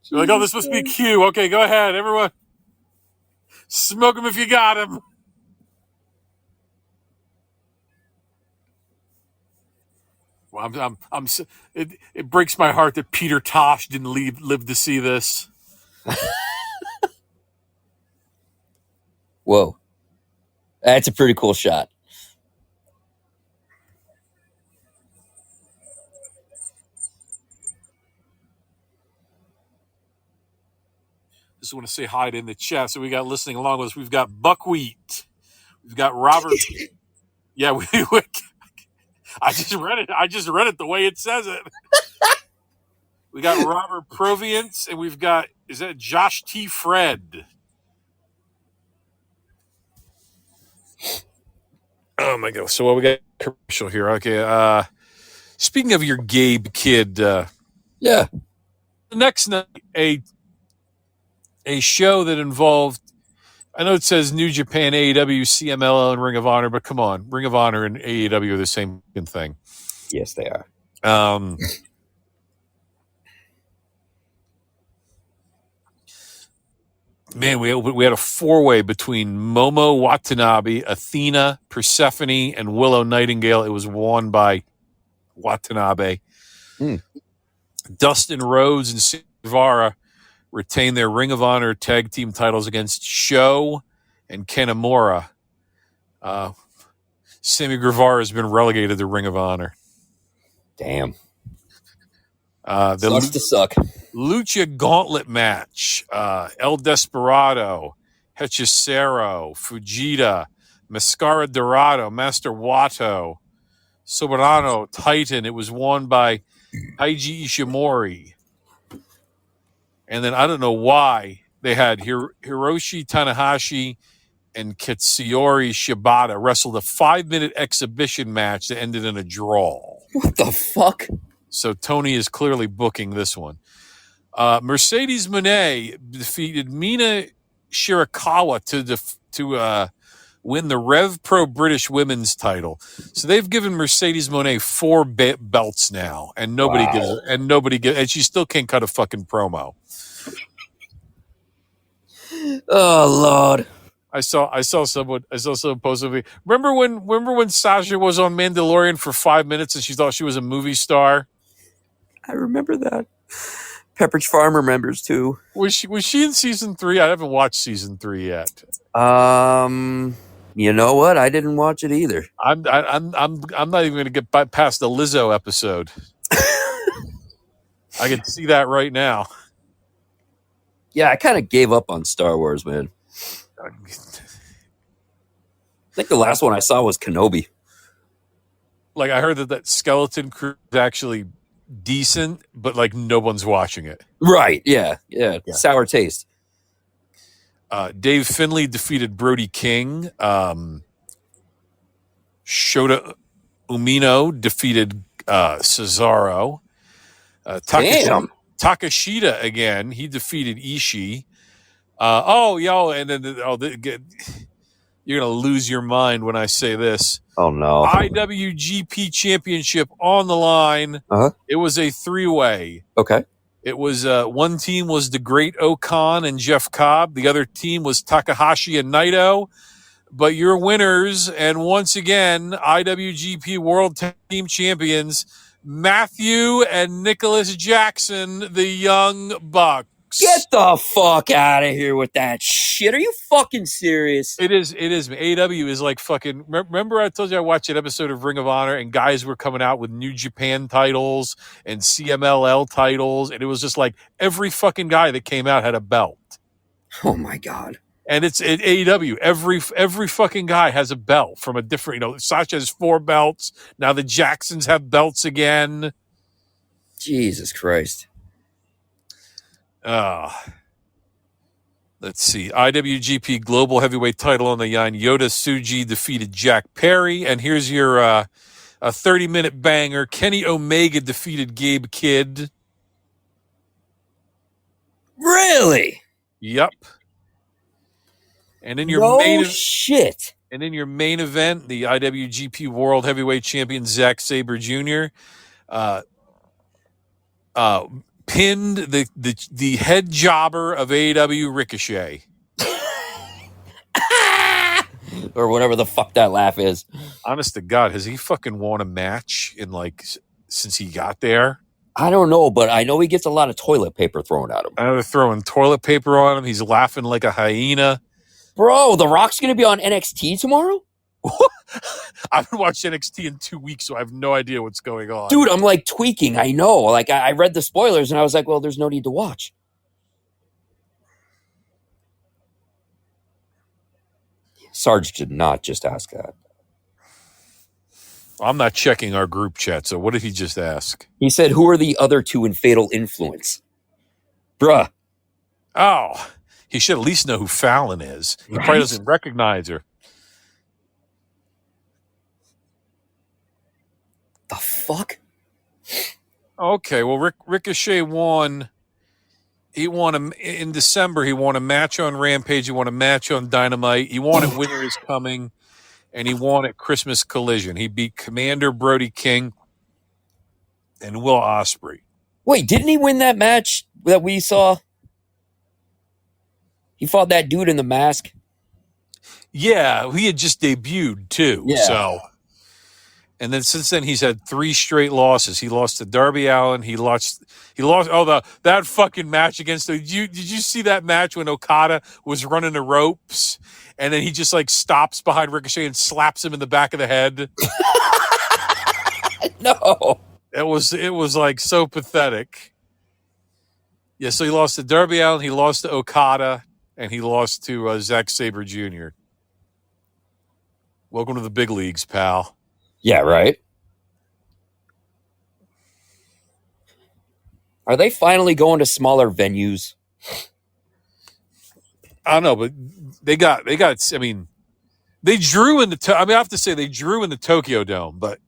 You're like, oh, this must be Q. Okay, go ahead, everyone. Smoke him if you got him. It breaks my heart that Peter Tosh didn't live to see this. Whoa. That's a pretty cool shot. Just want to say hi to in the chat. So we got listening along with us. We've got Buckwheat. We've got Robert. Yeah, I just read it. I just read it the way it says it. We got Robert Provience, and we've got, is that Josh T. Fred? Oh my God! So what we got? Commercial here. Okay. Speaking of your Gabe kid, Yeah. the next night a show that involved. I know it says New Japan, AEW, CMLL, and Ring of Honor, but come on, Ring of Honor and AEW are the same thing. Yes, they are. Man, we had a 4-way between Momo Watanabe, Athena, Persephone, and Willow Nightingale. It was won by Watanabe. Dustin Rhodes and Sammy Guevara retained their Ring of Honor tag team titles against Sho and Kanemaru. Sammy Guevara has been relegated to Ring of Honor. Damn. The Sucks to suck. Lucha Gauntlet match. El Desperado, Hechicero, Fujita, Mascara Dorado, Master Wato, Soberano, Titan. It was won by Taiji Ishimori. And then I don't know why they had Hiroshi Tanahashi and Katsuyori Shibata wrestled a 5-minute exhibition match that ended in a draw. What the fuck? So Tony is clearly booking this one. Mercedes Moné defeated Mina Shirakawa to win the Rev Pro British Women's title. So they've given Mercedes Moné 4 belts now, and nobody gives, and she still can't cut a fucking promo. Oh Lord. I saw someone post of me. Remember when Sasha was on Mandalorian for 5 minutes and she thought she was a movie star? I remember that. Pepperidge Farm remembers too. Was she in season 3? I haven't watched season 3 yet. You know what? I didn't watch it either. I'm not even going to get past the Lizzo episode. I can see that right now. Yeah, I kind of gave up on Star Wars, man. I think the last one I saw was Kenobi. Like, I heard that Skeleton Crew is actually decent, but like no one's watching it. Right? Yeah. Sour taste. Dave Finlay defeated Brody King. Shota Umino defeated Cesaro. Damn. Takashita again. He defeated Ishii. You're gonna lose your mind when I say this. Oh no! IWGP Championship on the line. It was a 3-way. Okay. It was one team was the Great Okan and Jeff Cobb. The other team was Takahashi and Naito. But your winners, and once again, IWGP World Tag Team Champions, Matthew and Nicholas Jackson, the Young Bucks. Get the fuck out of here with that shit. Are you fucking serious? It is. AEW is like fucking. Remember, I told you I watched an episode of Ring of Honor, and guys were coming out with New Japan titles and CMLL titles, and it was just like every fucking guy that came out had a belt. Oh my God. And it's at AEW. Every fucking guy has a belt from a different. Sasha has 4 belts. Now the Jacksons have belts again. Jesus Christ. Let's see. IWGP Global Heavyweight title on the line. Yota Tsuji defeated Jack Perry. And here's your a 30-minute banger. Kenny Omega defeated Gabe Kidd. Really? Yep. And in your shit. And in your main event, the IWGP World Heavyweight Champion Zack Sabre Jr. Pinned the head jobber of AEW, Ricochet. Or whatever the fuck that laugh is. Honest to God, has he fucking won a match in like since he got there. I don't know, but I know he gets a lot of toilet paper thrown at him. I know they're throwing toilet paper on him. He's laughing like a hyena. Bro, The Rock's going to be on NXT tomorrow? I haven't watched NXT in 2 weeks, so I have no idea what's going on. Dude, I'm like tweaking. I know. Like, I read the spoilers and I was like, well, there's no need to watch. Sarge did not just ask that. I'm not checking our group chat, so what did he just ask? He said, who are the other two in Fatal Influence? Bruh. Oh, he should at least know who Fallon is. He probably doesn't recognize her. The fuck? Okay, well, Ricochet won. He won in December. He won a match on Rampage. He won a match on Dynamite. He won at Winter is Coming, and he won at Christmas Collision. He beat Commander Brody King and Will Ospreay. Wait, didn't he win that match that we saw? He fought that dude in the mask. Yeah, he had just debuted too. Yeah. So, and then since then he's had 3 straight losses. He lost to Darby Allin. He lost. That fucking match against. Did you see that match when Okada was running the ropes and then he just like stops behind Ricochet and slaps him in the back of the head? No. It was like so pathetic. Yeah, so he lost to Darby Allin. He lost to Okada. And he lost to Zack Sabre Jr. Welcome to the big leagues, pal. Yeah, right? Are they finally going to smaller venues? I don't know, but they got. I mean, they drew in the. I have to say they drew in the Tokyo Dome, but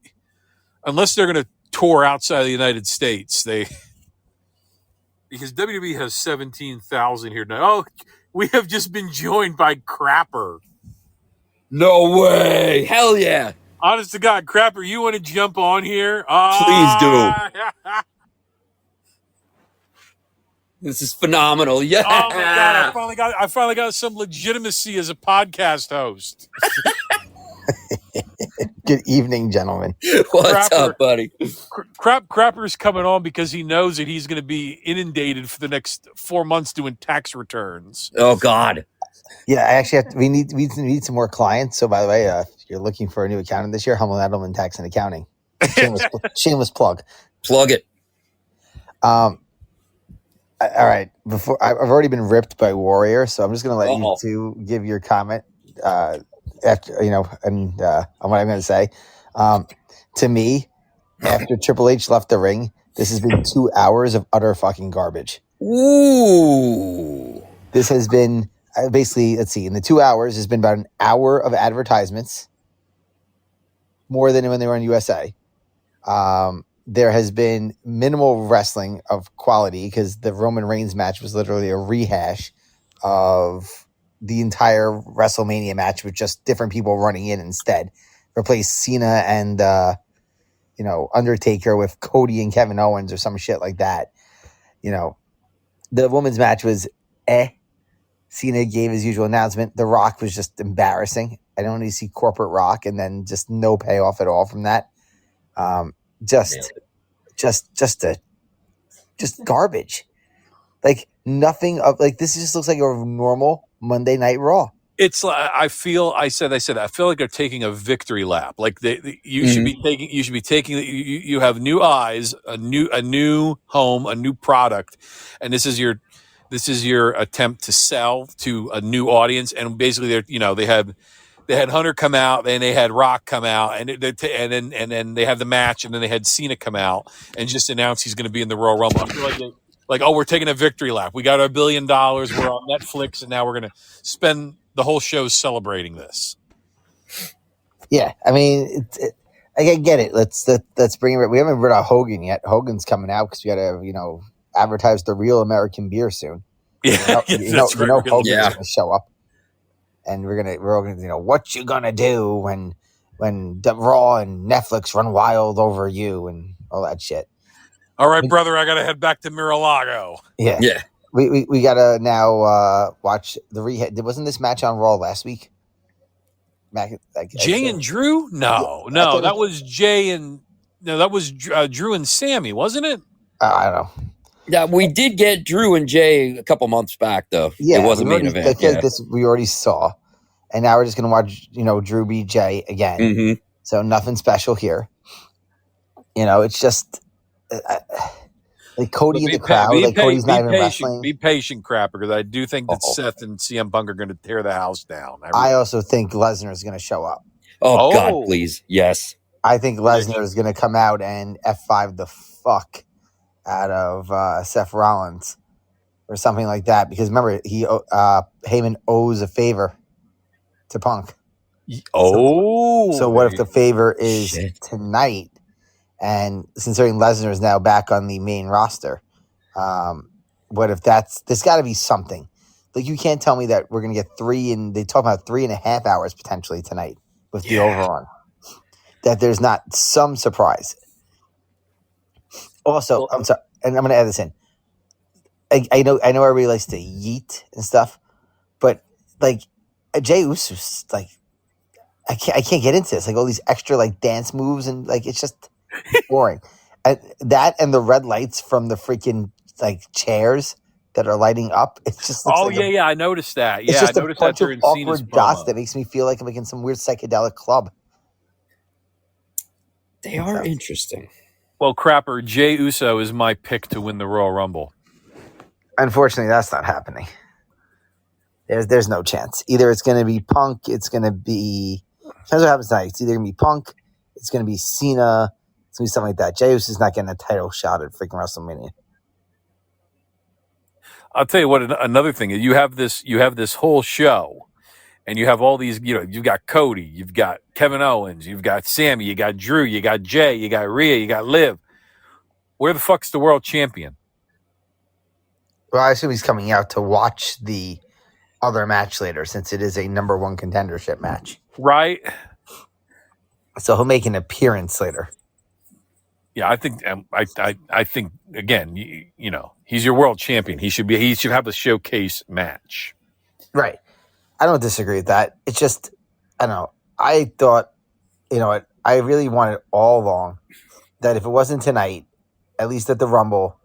unless they're going to tour outside the United States, because WWE has 17,000 here now. Oh, we have just been joined by Crapper. No way. Hell yeah. Honest to God, Crapper, you want to jump on here? Please do. This is phenomenal. Yeah. Oh my God, I finally got some legitimacy as a podcast host. Good evening, gentlemen. What's Crapper. up, buddy? Crapper's coming on because he knows that he's going to be inundated for the next 4 months doing tax returns. Oh God. Yeah, I actually we need some more clients. So, by the way, if you're looking for a new accountant this year, Humble Edelman Tax and Accounting. Shameless plug. Plug it. All right. Before I've already been ripped by Warrior, so I'm just going to let you two give your comment after on what I'm going to say. To me, after Triple H left the ring, this has been 2 hours of utter fucking garbage. Ooh. This has been basically, let's see, in the 2 hours, there's been about an hour of advertisements, more than when they were on USA. There has been minimal wrestling of quality because the Roman Reigns match was literally a rehash of the entire WrestleMania match with just different people running in instead. Replace Cena and Undertaker with Cody and Kevin Owens or some shit like that. The women's match was Cena gave his usual announcement. The Rock was just embarrassing. I don't need to see corporate Rock and then just no payoff at all from that. Just garbage. Like nothing of like this just looks like a normal Monday Night Raw. It's like I feel like they're taking a victory lap. Like you should be taking. You have new eyes, a new home, a new product, and this is your attempt to sell to a new audience. And basically, they had Hunter come out, and they had Rock come out, and then they have the match, and then they had Cena come out and just announce he's going to be in the Royal Rumble. I feel like we're taking a victory lap. We got our $1 billion. We're on Netflix, and now we're going to spend the whole show celebrating this. Yeah, I mean, I get it. Let's bring it. We haven't read out Hogan yet. Hogan's coming out because we got to advertise the real American beer soon. Yeah, Hogan's going to show up, and we're gonna what you gonna do when the Raw and Netflix run wild over you and all that shit. All right, brother, I got to head back to Mar-a-Lago. Yeah. We gotta now watch the rehab. Wasn't this match on Raw last week? Jay and Drew? No, that was Jay and No, that was Drew and Sammy, wasn't it? I don't know. Yeah, we did get Drew and Jay a couple months back, though. Yeah, it was a main event. Because Yeah. this we already saw, and now we're just gonna watch Drew beat Jay again. Mm-hmm. So nothing special here. It's just like Cody in the crowd. Like Cody's not even wrestling. Be patient, Crapper, because I do think that Seth and CM Punk are going to tear the house down. I also think Lesnar is going to show up. Oh, God, please. Yes. I think Lesnar is going to come out and F5 the fuck out of Seth Rollins or something like that. Because remember, Heyman owes a favor to Punk. So what if the favor is tonight? And considering Lesnar is now back on the main roster, what if there's got to be something. Like, you can't tell me that we're going to get they talk about 3.5 hours potentially tonight with the overrun. That there's not some surprise. Also, I'm sorry, and I'm going to add this in. I know everybody likes to yeet and stuff, but like Jey Uso's like, I can't get into this. Like all these extra like dance moves and like it's just boring. And the red lights from the freaking like chairs that are lighting up. It just looks I noticed that. Yeah, it's just I noticed a bunch that of during awkward Cena's dots promo. that makes me feel like I'm like in some weird psychedelic club. They are interesting. Well, Crapper, Jey Uso is my pick to win the Royal Rumble. Unfortunately, that's not happening. There's no chance. Either it's going to be Punk, it's going to be... Depends what happens tonight. It's either going to be Punk, it's going to be Cena, it's going to be something like that. Jey Uso is not getting a title shot at freaking WrestleMania. I'll tell you what. Another thing, you have this whole show, and you have all these. You've got Cody, you've got Kevin Owens, you've got Sammy, you got Drew, you got Jay, you got Rhea, you got Liv. Where the fuck's the world champion? Well, I assume he's coming out to watch the other match later, since it is a number one contendership match, right? So he'll make an appearance later. Yeah, I think. I think again. He's your world champion. He should have a showcase match. Right. I don't disagree with that. It's just, I don't know. I thought, I really wanted all along that if it wasn't tonight, at least at the Rumble,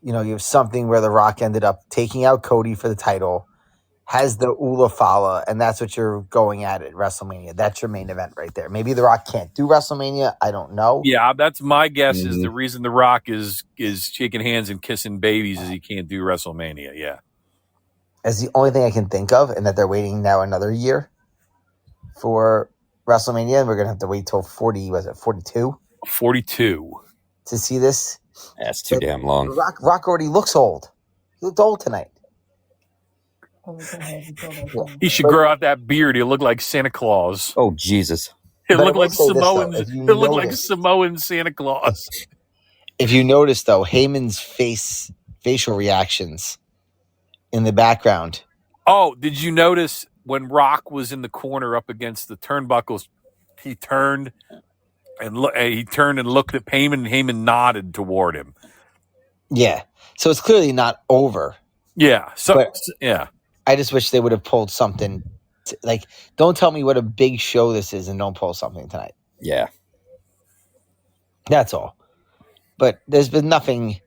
you have something where The Rock ended up taking out Cody for the title, has the Ula Fala, and that's what you're going at WrestleMania. That's your main event right there. Maybe The Rock can't do WrestleMania. I don't know. Yeah, that's my guess. Is the reason The Rock is shaking hands and kissing babies is he can't do WrestleMania. Yeah. As the only thing I can think of, and that they're waiting now another year for WrestleMania, and we're going to have to wait till 42? 42. To see this. That's too damn long. Rock already looks old. He looked old tonight. He should grow out that beard. He'll look like Santa Claus. Oh, Jesus. He'll look like Samoan. He'll look like Samoan Santa Claus. If you notice, though, Heyman's facial reactions in the background. Oh, did you notice when Rock was in the corner up against the turnbuckles? He turned and looked at Heyman, and Heyman nodded toward him. Yeah, so it's clearly not over. Yeah, yeah. I just wish they would have pulled something. Don't tell me what a big show this is, and don't pull something tonight. Yeah, that's all. But there's been nothing,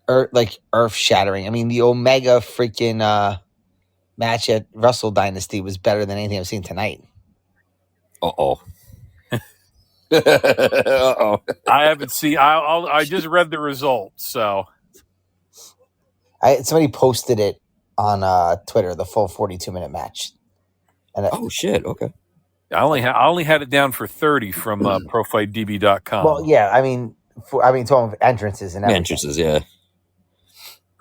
earth shattering. I mean, the Omega freaking match at Wrestle Dynasty was better than anything I've seen tonight. Uh-oh. I haven't seen. I just read the results. So, somebody posted it on Twitter, the full 42-minute match. And shit! Okay. I only had it down for 30 from ProFightDB.com. Well, yeah, I mean, talking of entrances and everything. Entrances, yeah.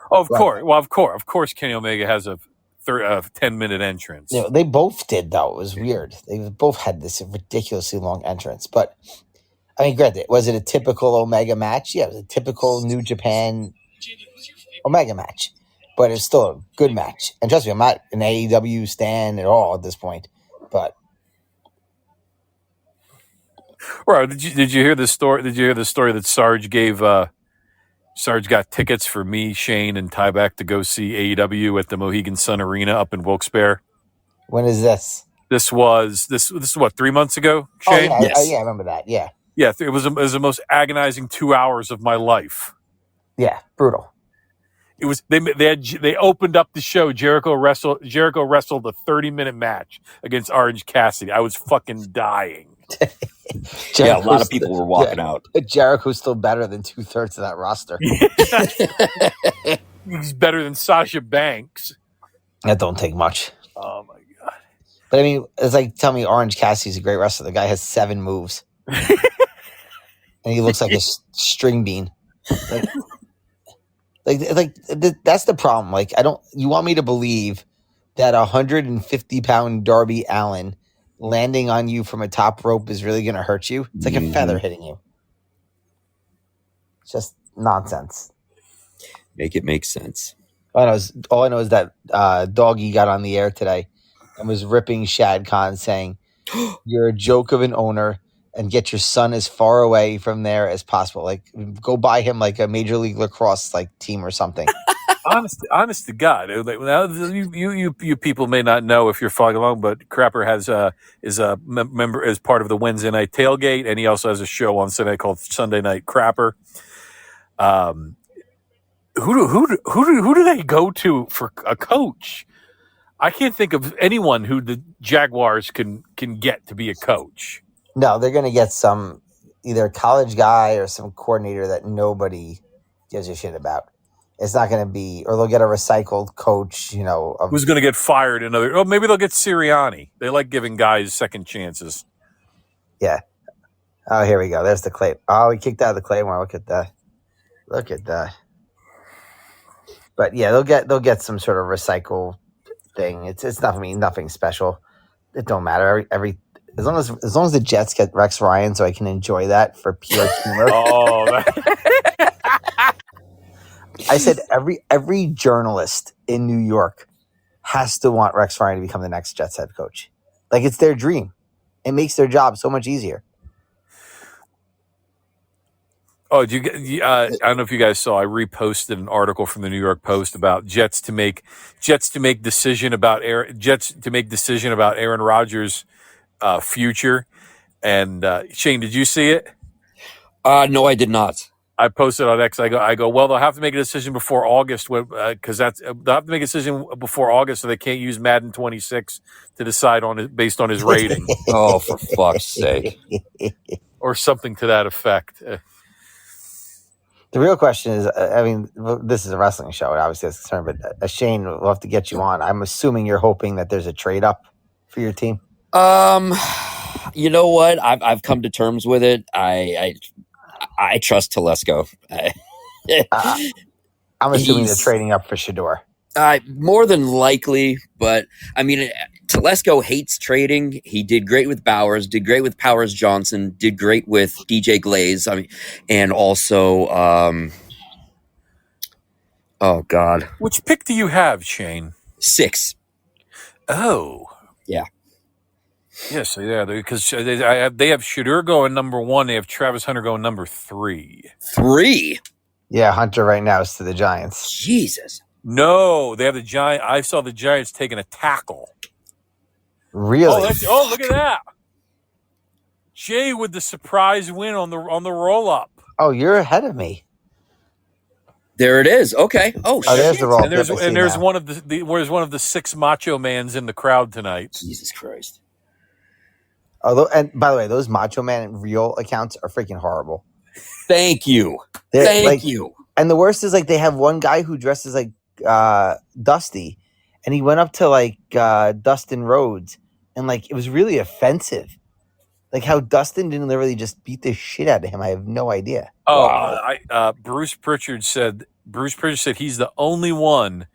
Oh, of course. Well, of course, Kenny Omega has a 10-minute entrance. They both did, though. It was weird. They both had this ridiculously long entrance. But, I mean, granted, was it a typical Omega match? Yeah, it was a typical New Japan Omega match. But it's still a good match. And trust me, I'm not an AEW stan at all at this point. But right, did you hear the story? Did you hear the story that Sarge gave? Sarge got tickets for me, Shane, and Tyback to go see AEW at the Mohegan Sun Arena up in Wilkes-Barre. When is this? This was what 3 months ago, Shane? Oh, yeah, yes. I remember that. Yeah. Yeah, it was the most agonizing 2 hours of my life. Yeah, brutal. It was they opened up the show. Jericho wrestled a 30-minute match against Orange Cassidy. I was fucking dying. Yeah, a lot of people were walking out. Jericho's still better than 2/3 of that roster. He's better than Sasha Banks. That don't take much. Oh my god! But I mean, it's like tell me Orange Cassidy's a great wrestler. The guy has 7 moves, and he looks like a string bean. Like that's the problem. Like you want me to believe that 150-pound Darby Allin landing on you from a top rope is really going to hurt you? It's like a feather hitting you. It's just nonsense. Make it make sense. All I know is that Doggy got on the air today and was ripping Shad Khan, saying, "You're a joke of an owner, and get your son as far away from there as possible. Like, go buy him like a Major League Lacrosse like team or something." Honest to God, you people may not know if you're following along, but Crapper is a member as part of the Wednesday night tailgate, and he also has a show on Sunday called Sunday Night Crapper. Who do they go to for a coach? I can't think of anyone who the Jaguars can get to be a coach. No, they're going to get some either college guy or some coordinator that nobody gives a shit about. It's not going to be, or they'll get a recycled coach, who's going to get fired. Maybe they'll get Sirianni. They like giving guys second chances. Yeah. Oh, here we go. There's the clay. Oh, we kicked out of the Claymore. Look at that. But yeah, they'll get some sort of recycle thing. It's nothing special. It don't matter. As long as the Jets get Rex Ryan, so I can enjoy that for pure humor. I said every journalist in New York has to want Rex Ryan to become the next Jets head coach. Like, it's their dream. It makes their job so much easier. Oh, I don't know if you guys saw. I reposted an article from the New York Post about Jets to make decision about Aaron Rodgers' future. And Shane, did you see it? No, I did not. I posted on X. I go. Well, they'll have to make a decision before August, because they'll have to make a decision before August, so they can't use Madden 26 to decide on it based on his rating. Oh, for fuck's sake! Or something to that effect. The real question is, this is a wrestling show, and obviously that's concerned, but Shane, we'll have to get you on. I'm assuming you're hoping that there's a trade up for your team. You know what? I've come to terms with it. I trust Telesco. I'm assuming they're trading up for Shador. More than likely, but I mean, Telesco hates trading. He did great with Bowers, did great with Powers Johnson, did great with DJ Glaze. I mean, and also, oh God, which pick do you have, Shane? 6. Oh, yeah. Yes, yeah, because they have Shador going number 1. They have Travis Hunter going number 3. 3? Yeah, Hunter right now is to the Giants. Jesus. No, they have the Giants. I saw the Giants taking a tackle. Really? Oh, look at that! Jay with the surprise win on the roll up. Oh, you're ahead of me. There it is. Okay. Oh, shit. There's the roll. And there's one of the 6 Macho Mans in the crowd tonight. Jesus Christ. Although, and by the way, those Macho Man real accounts are freaking horrible. Thank you. Thank you. And the worst is, like, they have one guy who dresses like Dusty, and he went up to like Dustin Rhodes, and like it was really offensive. Like how Dustin didn't literally just beat the shit out of him. I have no idea. Oh, wow. Bruce Pritchard said he's the only one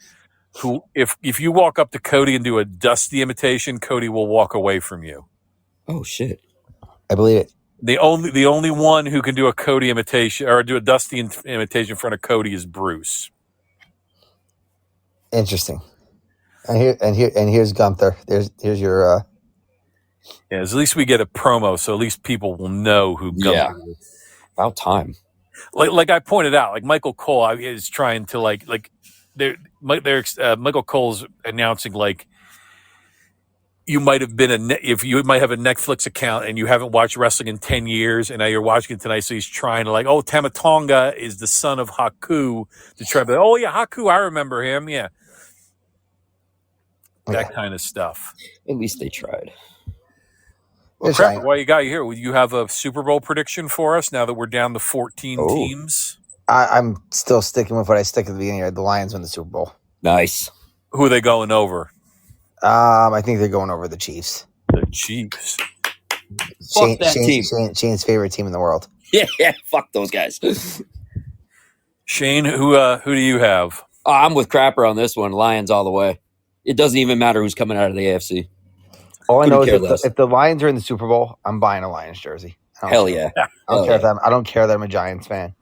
who, if you walk up to Cody and do a Dusty imitation, Cody will walk away from you. Oh shit! I believe it. The only one who can do a Cody imitation or do a Dusty imitation in front of Cody is Bruce. Interesting. And here's Gunther. Here's your. Yeah, at least we get a promo, so at least people will know who Gunther is. About time. Like I pointed out, like Michael Cole is trying to Michael Cole's announcing you might have been if you might have a Netflix account and you haven't watched wrestling in 10 years and now you're watching it tonight. So he's trying to Tamatonga is the son of Haku to try to, oh yeah, Haku. I remember him. Yeah. That kind of stuff. At least they tried. Well, Crapper, why you got you here? You have a Super Bowl prediction for us now that we're down to 14 teams? I'm still sticking with what I stick at the beginning here. The Lions win the Super Bowl. Nice. Who are they going over? I think they're going over the Chiefs. The Chiefs. Shane's favorite team in the world. Yeah, fuck those guys. Shane, who do you have? I'm with Crapper on this one. Lions all the way. It doesn't even matter who's coming out of the AFC. All I know is if the Lions are in the Super Bowl, I'm buying a Lions jersey. Hell yeah. I don't care that I'm a Giants fan.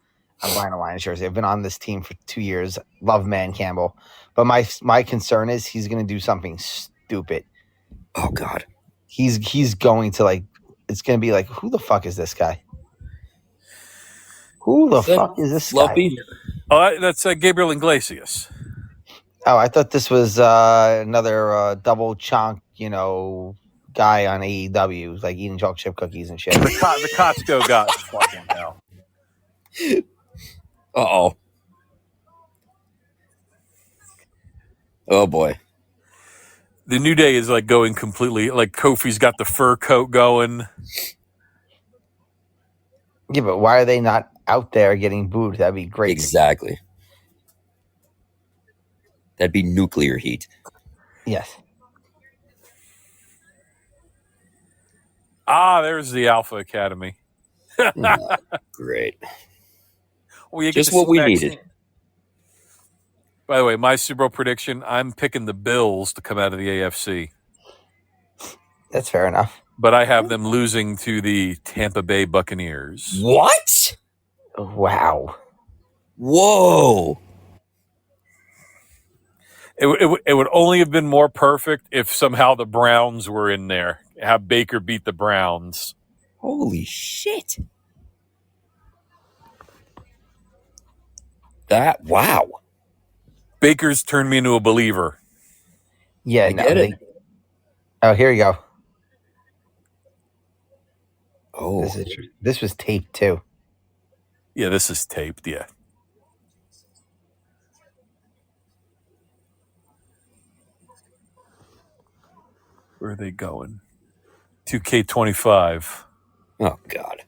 I'm buying a Lions jersey. I've been on this team for 2 years. Love Man Campbell. But my concern is he's going to do something stupid. Oh, God. He's going to, it's going to be like, who the fuck is this guy? Who the fuck is this guy? Oh, that's Gabriel Iglesias. Oh, I thought this was another double chunk, guy on AEW, like eating chocolate chip cookies and shit. The Costco guy. Fucking hell. Uh-oh. Oh, boy. The New Day is going completely, Kofi's got the fur coat going. Yeah, but why are they not out there getting booed? That'd be great. Exactly. That'd be nuclear heat. Yes. There's the Alpha Academy. Great. Well, just what we needed. By the way, my Super Bowl prediction, I'm picking the Bills to come out of the AFC. That's fair enough. But I have them losing to the Tampa Bay Buccaneers. What? Wow. Whoa. It would only have been more perfect if somehow the Browns were in there. Have Baker beat the Browns. Holy shit. Wow. Baker's turned me into a believer. Yeah, here you go. Oh. This was taped too. Yeah, this is taped, yeah. Where are they going? 2K25. Oh, God.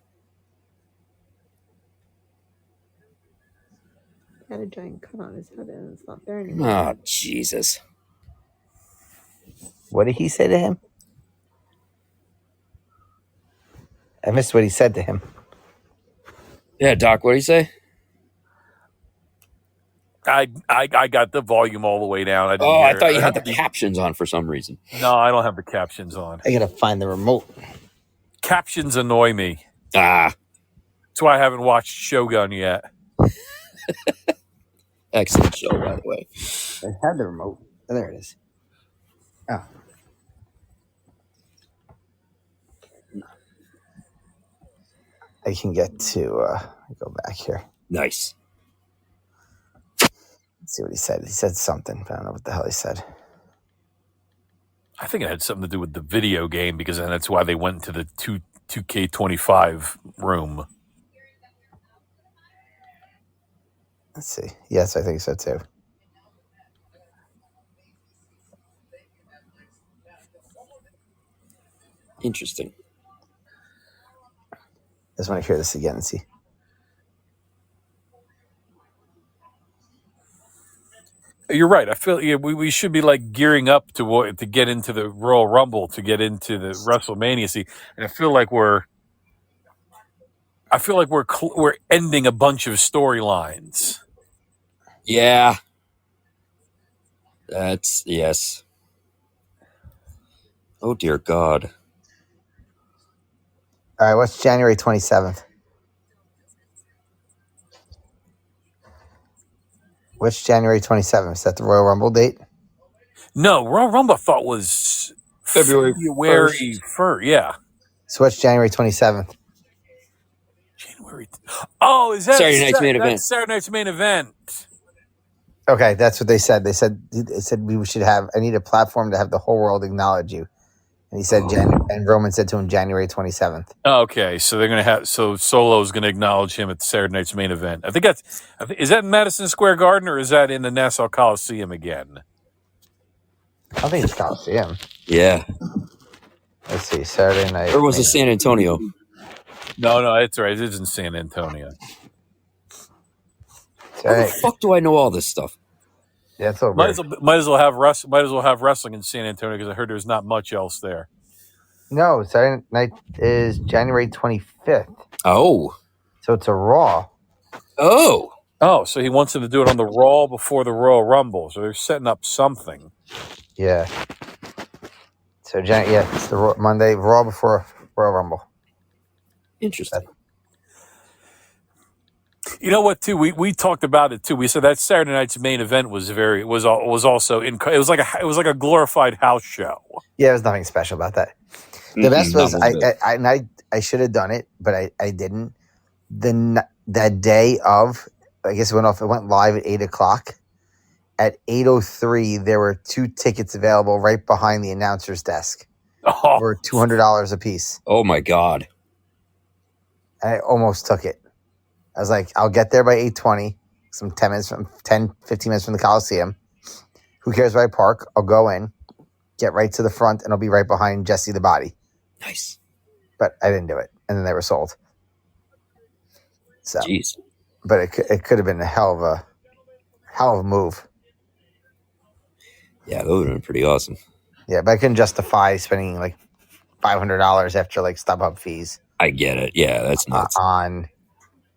Had a giant cut on his head and it's not there anymore. Oh, Jesus. What did he say to him? I missed what he said to him. Yeah, Doc, what did he say? I got the volume all the way down. I thought you had the captions on for some reason. No, I don't have the captions on. I gotta find the remote. Captions annoy me. That's why I haven't watched Shogun yet. Excellent show, by the way. I had the remote. Oh, there it is. Oh. I can get to go back here. Nice. Let's see what he said. He said something, but I don't know what the hell he said. I think it had something to do with the video game because then that's why they went to the 2K25 room. Let's see. Yes, I think so too. Interesting. I just want to hear this again and see. You're right. I feel we should be gearing up to get into the Royal Rumble, to get into the WrestleMania. And I feel like we're ending a bunch of storylines. Yeah. Yes. Oh, dear God. All right, what's January 27th? What's January 27th? Is that the Royal Rumble date? No, Royal Rumble I thought was February 1st. Yeah. So what's January 27th? Oh, is that Saturday night's main event? That's Saturday night's main event. Okay, that's what they said. They said we should have. I need a platform to have the whole world acknowledge you. And he said, and Roman said to him January 27th. Okay, so they're gonna have Solo's gonna acknowledge him at Saturday night's main event. I think is that in Madison Square Garden or is that in the Nassau Coliseum again? I think it's Coliseum. Yeah. Let's see, Saturday night. Or was it San Antonio? No, it's right. It is in San Antonio. How the fuck do I know all this stuff? Yeah, it's over. Might as well have wrestling in San Antonio because I heard there's not much else there. No, Saturday night is January 25th. Oh. So it's a Raw. Oh. Oh, so he wants him to do it on the Raw before the Royal Rumble. So they're setting up something. Yeah. So, it's the Monday, Raw before Royal Rumble. Interesting. You know what? Too, we talked about it too. We said that Saturday night's main event was also it was like a glorified house show. Yeah, there was nothing special about that. The best was I should have done it, but I didn't. That day of, I guess it went live at 8:00. At 8:03, there were 2 tickets available right behind the announcer's desk for $200 a piece. Oh my God. And I almost took it. I was like, I'll get there by 8:20, 15 minutes from the Coliseum. Who cares where I park? I'll go in, get right to the front, and I'll be right behind Jesse the Body. Nice. But I didn't do it. And then they were sold. So, jeez. But it could have been a hell of a move. Yeah, that would have been pretty awesome. Yeah, but I couldn't justify spending like $500 after like StubHub fees. I get it. Yeah, that's nuts. On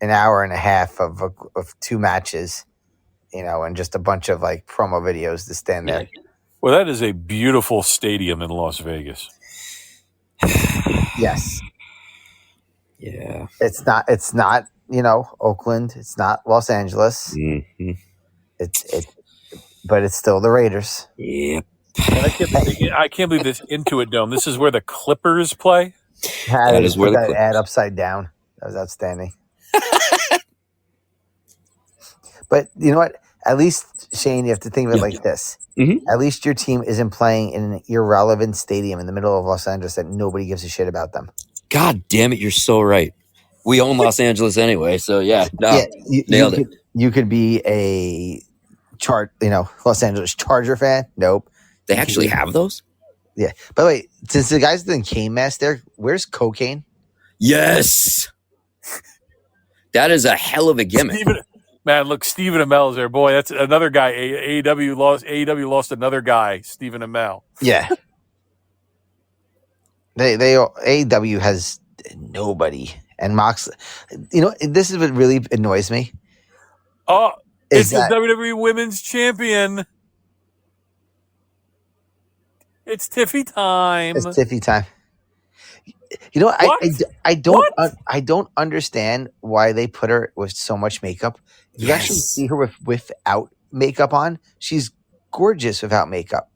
an hour and a half of 2 matches, and just a bunch of like promo videos to stand there. Well, that is a beautiful stadium in Las Vegas. Yes. Yeah. It's not, Oakland. It's not Los Angeles. Mm-hmm. But it's still the Raiders. Yep. I can't believe this Intuit Dome. This is where the Clippers play. That is where the Clippers. Ad upside down. That was outstanding. But you know what? At least, Shane, you have to think of it like this. Mm-hmm. At least your team isn't playing in an irrelevant stadium in the middle of Los Angeles that nobody gives a shit about them. God damn it, you're so right. We own Los Angeles anyway, so yeah. No, nailed it. You could be a Los Angeles Charger fan. Nope. They actually have those? Yeah. By the way, since the guys doing cane mask there, where's cocaine? Yes. That is a hell of a gimmick. Stephen Amell is there. Boy, that's another guy. AEW lost another guy, Stephen Amell. Yeah. AEW has nobody. And Mox, this is what really annoys me. Oh, it's the WWE Women's Champion. It's Tiffy time. It's Tiffy time. I don't understand why they put her with so much makeup. You actually see her without makeup on. She's gorgeous without makeup.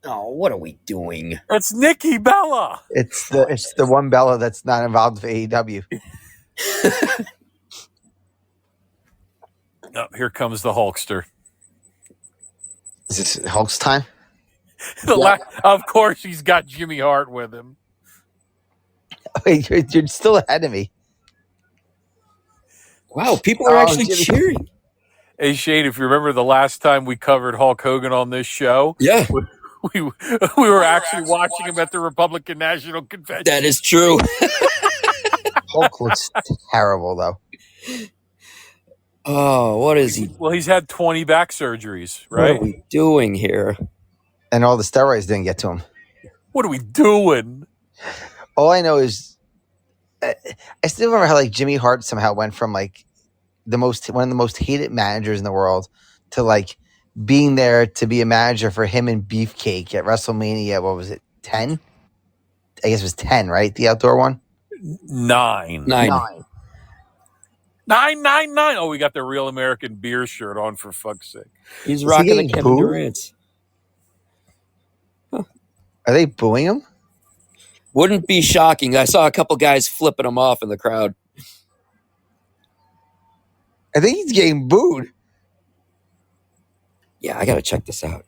Oh, what are we doing? It's Nikki Bella. It's the one Bella that's not involved with AEW. Oh, here comes the Hulkster. Is this Hulk's time? Of course, he's got Jimmy Hart with him. Wait, you're still ahead of me. Wow, people are actually cheering. Hey, Shane, if you remember the last time we covered Hulk Hogan on this show, yeah, we were actually watching him at the Republican National Convention. That is true. Hulk looks terrible, though. Oh, what is he? Well, he's had 20 back surgeries, right? What are we doing here? And all the steroids didn't get to him. What are we doing? All I know is, I still remember how like Jimmy Hart somehow went from like one of the most hated managers in the world to like being there to be a manager for him and Beefcake at WrestleMania. What was it? 10? I guess it was 10, right? The outdoor one. 9. Oh, we got the Real American Beer shirt on, for fuck's sake. He's rocking the Kevin Durant's. Huh. Are they booing him? Wouldn't be shocking. I saw a couple guys flipping him off in the crowd. I think he's getting booed. Yeah, I got to check this out.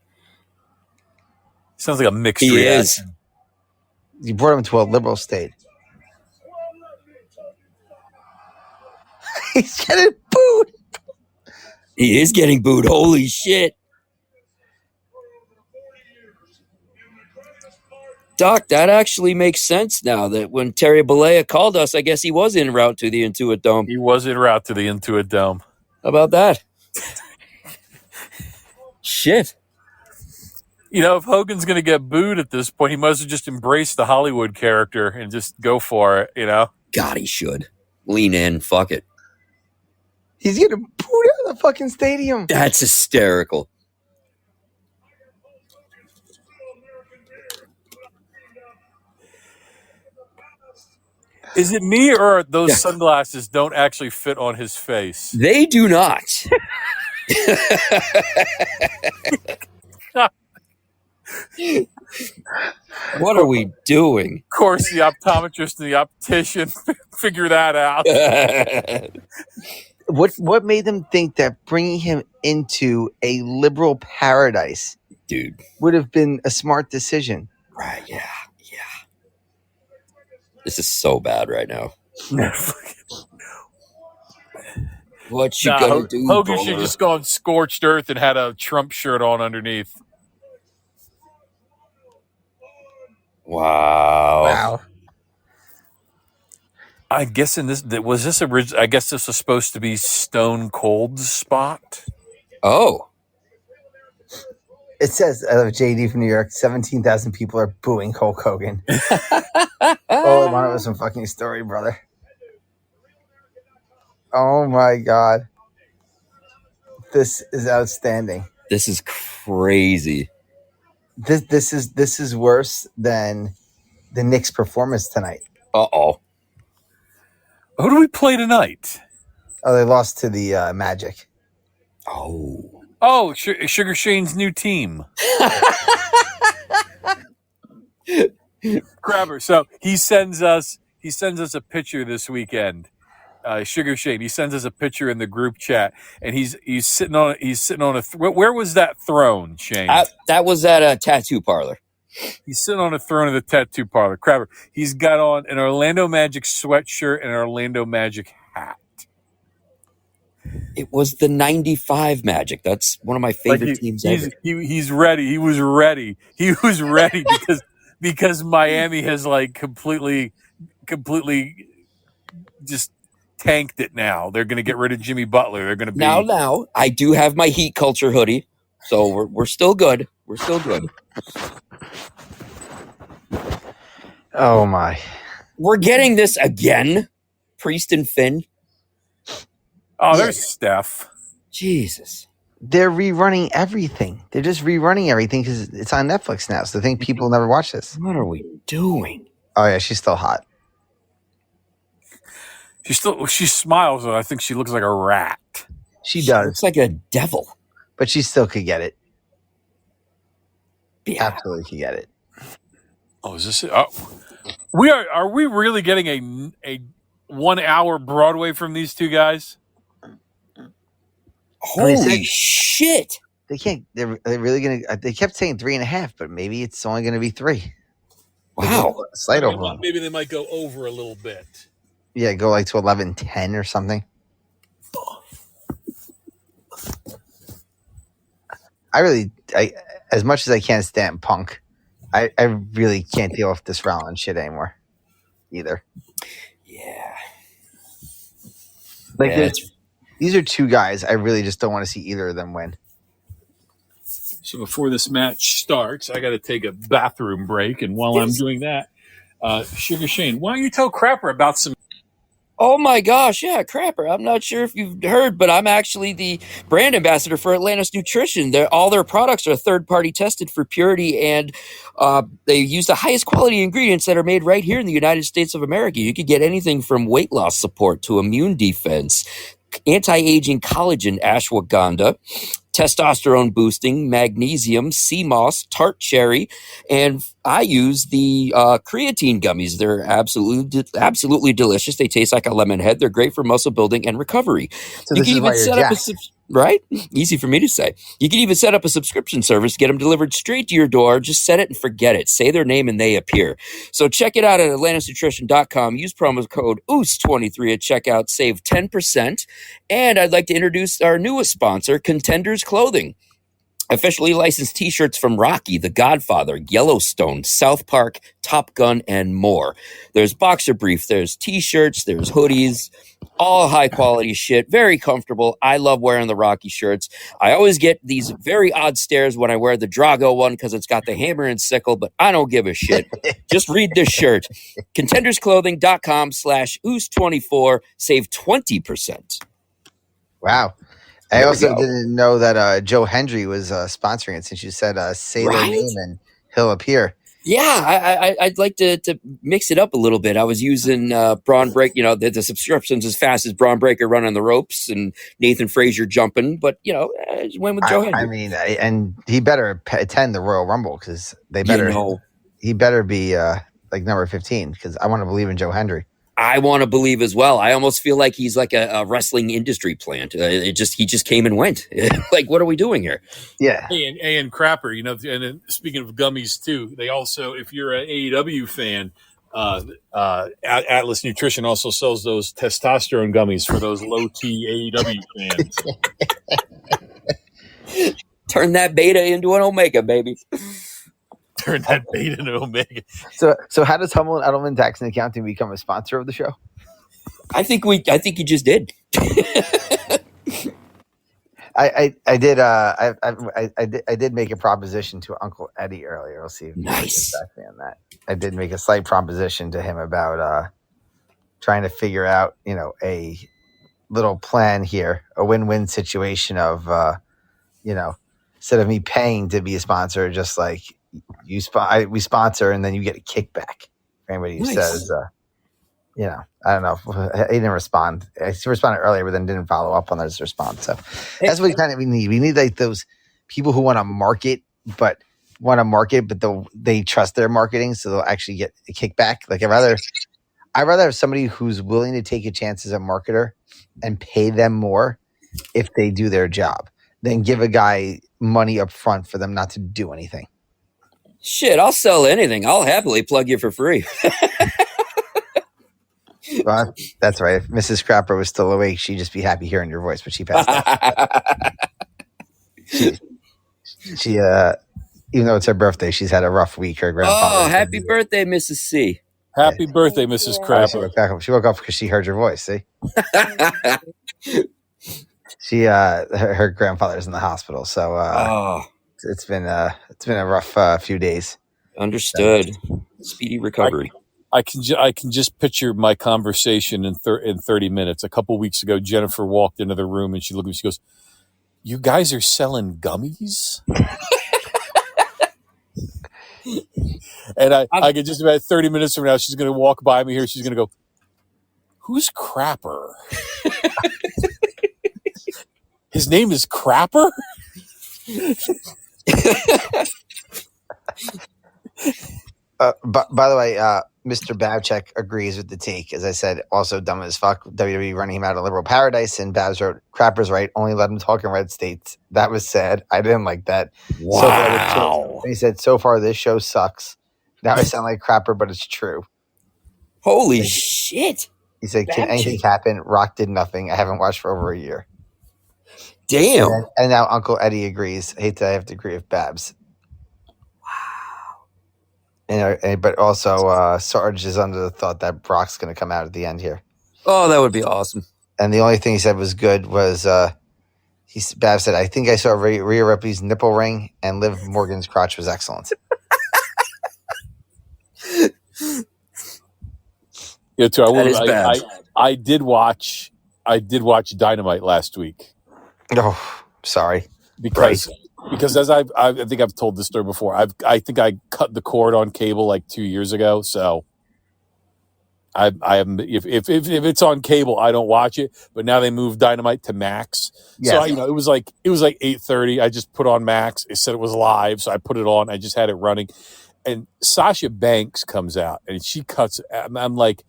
Sounds like a mixed He reaction. is. You brought him to a liberal state. He's getting booed. He is getting booed. Holy shit. Doc, that actually makes sense now that when Terry Bollea called us, I guess he was en route to the Intuit Dome. He was en route to the Intuit Dome. How about that? Shit. You know, if Hogan's going to get booed at this point, he must have just embraced the Hollywood character and just go for it, you know? God, he should. Lean in. Fuck it. He's getting booed out of the fucking stadium. That's hysterical. Is it me or those sunglasses don't actually fit on his face? They do not. What are we doing? Of course, the optometrist and the optician figure that out. What made them think that bringing him into a liberal paradise, Dude, would have been a smart decision? right? Yeah. This is so bad right now. What you gonna do? Hogan Bowler? should just gone scorched earth and had a Trump shirt on underneath. Wow. I guess I guess this was supposed to be Stone Cold's spot. Oh. It says JD from New York, 17,000 people are booing Hulk Hogan. Oh, I wanted some fucking story, brother. Oh my God. This is outstanding. This is crazy. This is worse than the Knicks' performance tonight. Uh-oh. Who do we play tonight? Oh, they lost to the Magic. Oh, Sugar Shane's new team. Crabber. So he sends us a picture this weekend. Sugar Shane. He sends us a picture in the group chat, and he's sitting on a. Where was that throne, Shane? That was at a tattoo parlor. He's sitting on a throne of the tattoo parlor. Crabber. He's got on an Orlando Magic sweatshirt and an Orlando Magic hat. It was the 95 Magic. That's one of my favorite teams ever. He's ready. He was ready. He was ready because Miami has like completely just tanked it now. They're going to get rid of Jimmy Butler. They're going to be now. I do have my Heat Culture hoodie, so we're still good. We're still good. Oh my! We're getting this again, Priest and Finn. Oh, there's Steph. Jesus. They're rerunning everything. They're just rerunning everything because it's on Netflix now. So I think people never watch this. What are we doing? Oh yeah, she's still hot. She smiles, though. I think she looks like a rat. She does. Looks like a devil. But she still could get it. Yeah. Absolutely could get it. Oh, is this it? Oh. Are we really getting a 1 hour Broadway from these two guys? Holy shit. They can't. They're really going to. They kept saying 3.5, but maybe it's only going to be 3. Wow. Slight over. Maybe they might go over a little bit. Yeah, go like to 11:10 or something. I as much as I can't stand Punk, I really can't deal with this Rollins shit anymore either. Yeah. Like these are two guys I really just don't want to see either of them win. So before this match starts, I got to take a bathroom break, and while I'm doing that, Sugar Shane, why don't you tell Crapper about some? Oh my gosh, yeah, Crapper. I'm not sure if you've heard, but I'm actually the brand ambassador for Atlantis Nutrition. All their products are third-party tested for purity, and they use the highest quality ingredients that are made right here in the United States of America. You could get anything from weight loss support to immune defense, anti-aging collagen ashwagandha, testosterone boosting, magnesium, sea moss, tart cherry, and I use the creatine gummies. They're absolutely delicious. They taste like a lemon head. They're great for muscle building and recovery. So You this can is why even you're set up jacked. right? Easy for me to say. You can even set up a subscription service to get them delivered straight to your door. Just set it and forget it. Say their name and they appear. So check it out at atlantisnutrition.com. Use promo code OOS23 at checkout. Save 10%. And I'd like to introduce our newest sponsor, Contenders Clothing. Officially licensed t-shirts from Rocky, The Godfather, Yellowstone, South Park, Top Gun, and more. There's boxer brief, there's t-shirts, there's hoodies, all high quality shit, very comfortable. I love wearing the Rocky shirts. I always get these very odd stares when I wear the Drago one because it's got the hammer and sickle, but I don't give a shit. Just read this shirt. contendersclothing.com/oos24. Save 20%. Wow. I There we also go. didn't know that Joe Hendry was sponsoring it, since you said say their Right? name and he'll appear. Yeah, I'd like to mix it up a little bit. I was using Braun Break, the subscriptions as fast as Braun Breaker running the ropes and Nathan Frazier jumping, but I just went with Joe Hendry. I mean, and he better attend the Royal Rumble, because they better. He better be like number 15, because I want to believe in Joe Hendry. I want to believe as well. I almost feel like he's like a wrestling industry plant. He just came and went. Like, what are we doing here? Yeah. And Crapper, and then speaking of gummies too, they also, if you're an AEW fan, Atlas Nutrition also sells those testosterone gummies for those low T AEW fans. Turn that beta into an omega, baby. Turn that beta into omega. So how does Hummel and Edelman Tax and Accounting become a sponsor of the show? I think you just did. I did make a proposition to Uncle Eddie earlier. We'll see if he gets back to me on that. I did make a slight proposition to him about trying to figure out, a little plan here, a win-win situation of, instead of me paying to be a sponsor, just like we sponsor and then you get a kickback. For anybody who says, I don't know. He didn't respond. I responded earlier, but then didn't follow up on his response. So that's what we need. We need like those people who want to market, but they trust their marketing, so they'll actually get a kickback. Like I'd rather have somebody who's willing to take a chance as a marketer and pay them more if they do their job than give a guy money up front for them not to do anything. Shit, I'll sell anything. I'll happily plug you for free. Well, that's right. If Mrs. Crapper was still awake, she'd just be happy hearing your voice, but she passed out. she even though it's her birthday, she's had a rough week. Her grandfather. Oh, happy birthday, Mrs. C. Happy birthday, Mrs. Crapper. She woke up because she heard your voice. See, her grandfather's in the hospital, so it's been a rough few days. Understood. Speedy recovery. I can just picture my conversation in 30 minutes. A couple weeks ago, Jennifer walked into the room and she looked at me. She goes, "You guys are selling gummies?" And I could just about 30 minutes from now, she's going to walk by me here. She's going to go, "Who's Crapper?" His name is Crapper? By the way, Mr. Babchek agrees with the take. As I said, also dumb as fuck. WWE running him out of liberal paradise, and Babs wrote, "Crapper's right. Only let him talk in red states." That was sad. I didn't like that. Wow. He said, "So far this show sucks." Now I sound like Crapper, but it's true. Holy shit. He said, "Can anything happen? Rock did nothing. I haven't watched for over a year." Damn. And now Uncle Eddie agrees. I hate that I have to agree with Babs. But also, Sarge is under the thought that Brock's going to come out at the end here. Oh, that would be awesome. And the only thing he said was good was Babs said, "I think I saw Rhea Ripley's nipple ring, and Liv Morgan's crotch was excellent." Yeah, too. Bad. I did watch Dynamite last week. Oh, sorry. Because as I think I've told this story before. I think I cut the cord on cable like 2 years ago. So I am if it's on cable, I don't watch it. But now they moved Dynamite to Max. Yes. So it was like 8:30. I just put on Max. It said it was live, so I put it on. I just had it running, and Sasha Banks comes out and she cuts. I'm like,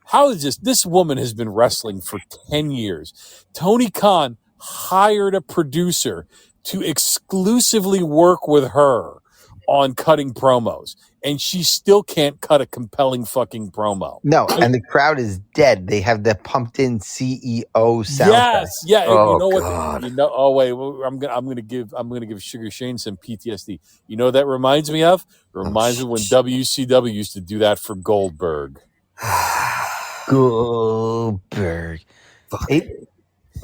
how is this woman has been wrestling for 10 years. Tony Khan hired a producer to exclusively work with her on cutting promos, and she still can't cut a compelling fucking promo. No, and the crowd is dead. They have the pumped in CEO soundtrack. Yes, yeah. Oh, you know God. what? Oh wait, I'm gonna give Sugar Shane some PTSD. You know what that reminds me of? Reminds me when WCW used to do that for Goldberg. Goldberg. I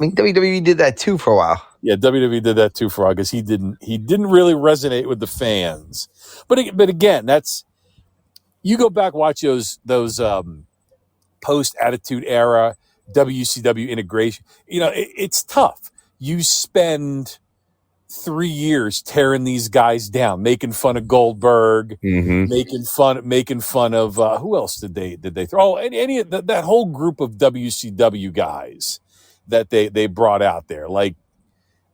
mean, WWE did that too for a while. Yeah, WWE did that too for a while because he didn't really resonate with the fans. But again, that's, you go back, watch those post Attitude Era WCW integration. You know, it's tough. You spend 3 years tearing these guys down, making fun of Goldberg, making fun of who else did they throw? Oh, any of that whole group of WCW guys that they brought out there, like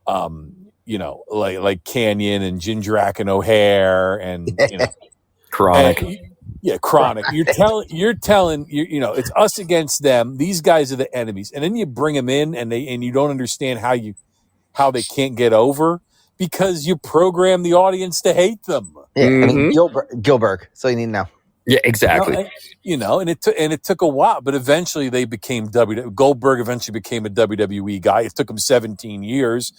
like Canyon and Jindrak and O'Hare and Chronic. Chronic. You're telling it's us against them. These guys are the enemies, and then you bring them in, and you don't understand how they can't get over because you program the audience to hate them. Yeah, I mean Gilbert. So you need to know. Yeah, exactly. And it took a while, but eventually they became Goldberg eventually became a WWE guy. It took him 17 years.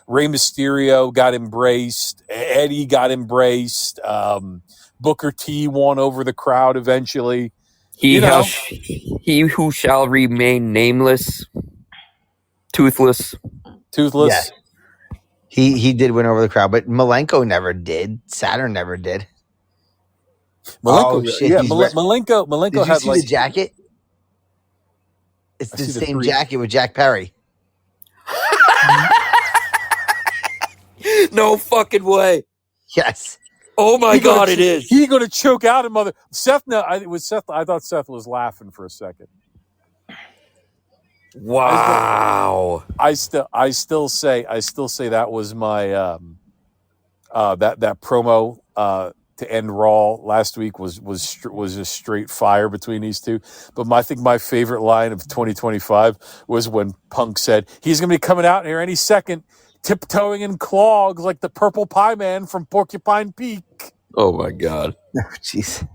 Rey Mysterio got embraced. Eddie got embraced. Booker T won over the crowd eventually. He who shall remain nameless, toothless. Yeah. He did win over the crowd, but Malenko never did. Saturn never did. Malenko, Malenko Malenko did you had see the jacket? It's the same jacket with Jack Perry. No fucking way. Yes. Oh my God, it is. He's going to choke out a mother. Seth. No, it was Seth. I thought Seth was laughing for a second. Wow. I still say that was my that promo to end Raw last week was just straight fire between these two. But I think my favorite line of 2025 was when Punk said he's going to be coming out here any second, tiptoeing in clogs like the Purple Pie Man from Porcupine Peak. Oh my God. Oh, jeez.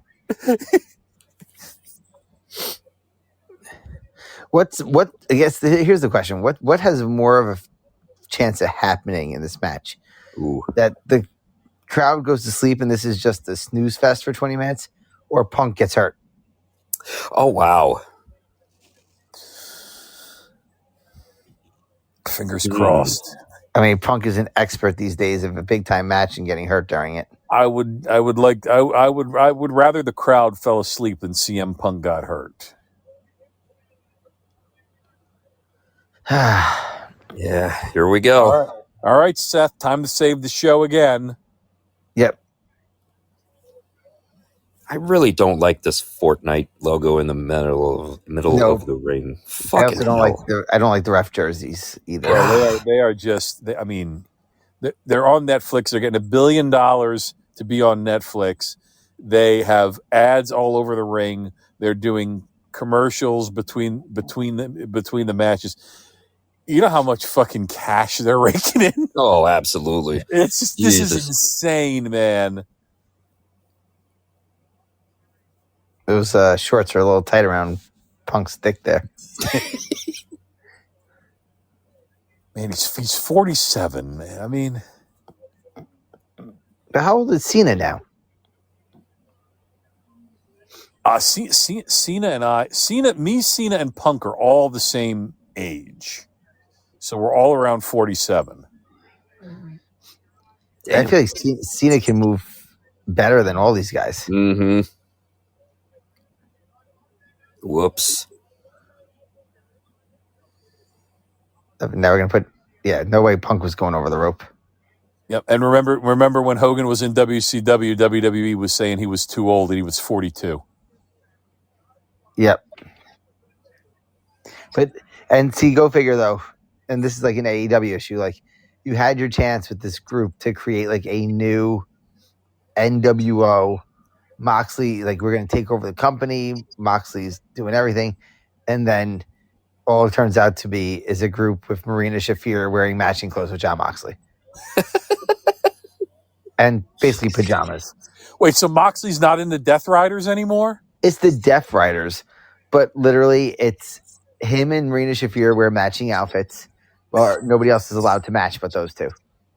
I guess here's the question. What has more of a chance of happening in this match? Ooh. That the crowd goes to sleep and this is just a snooze fest for 20 minutes, or Punk gets hurt? Oh, wow. Fingers crossed. I mean, Punk is an expert these days of a big time match and getting hurt during it. I would rather the crowd fell asleep than CM Punk got hurt. Yeah, here we go. All right, Seth, time to save the show again. Yep. I really don't like this Fortnite logo in the middle of the ring. I also don't like the ref jerseys either. Well, they are just. They're on Netflix. They're getting $1 billion to be on Netflix. They have ads all over the ring. They're doing commercials between the matches. You know how much fucking cash they're raking in? Oh, absolutely. It's just, this is insane, man. Those shorts are a little tight around Punk's dick there. Man, he's 47, man. I mean, but how old is Cena now? Cena and Punk are all the same age. So we're all around 47. I feel like Cena can move better than all these guys. Mm-hmm. Whoops. Now we're going to put... no way Punk was going over the rope. Yep. And remember when Hogan was in WCW, WWE was saying he was too old and he was 42. Yep. And see, go figure though. And this is like an AEW issue. Like, you had your chance with this group to create like a new NWO Moxley, like, we're going to take over the company. Moxley's doing everything. And then all it turns out to be is a group with Marina Shafir wearing matching clothes with Jon Moxley. And basically pajamas. Wait, so Moxley's not in the Death Riders anymore? It's the Death Riders, but literally it's him and Marina Shafir wear matching outfits. Well, nobody else is allowed to match but those two.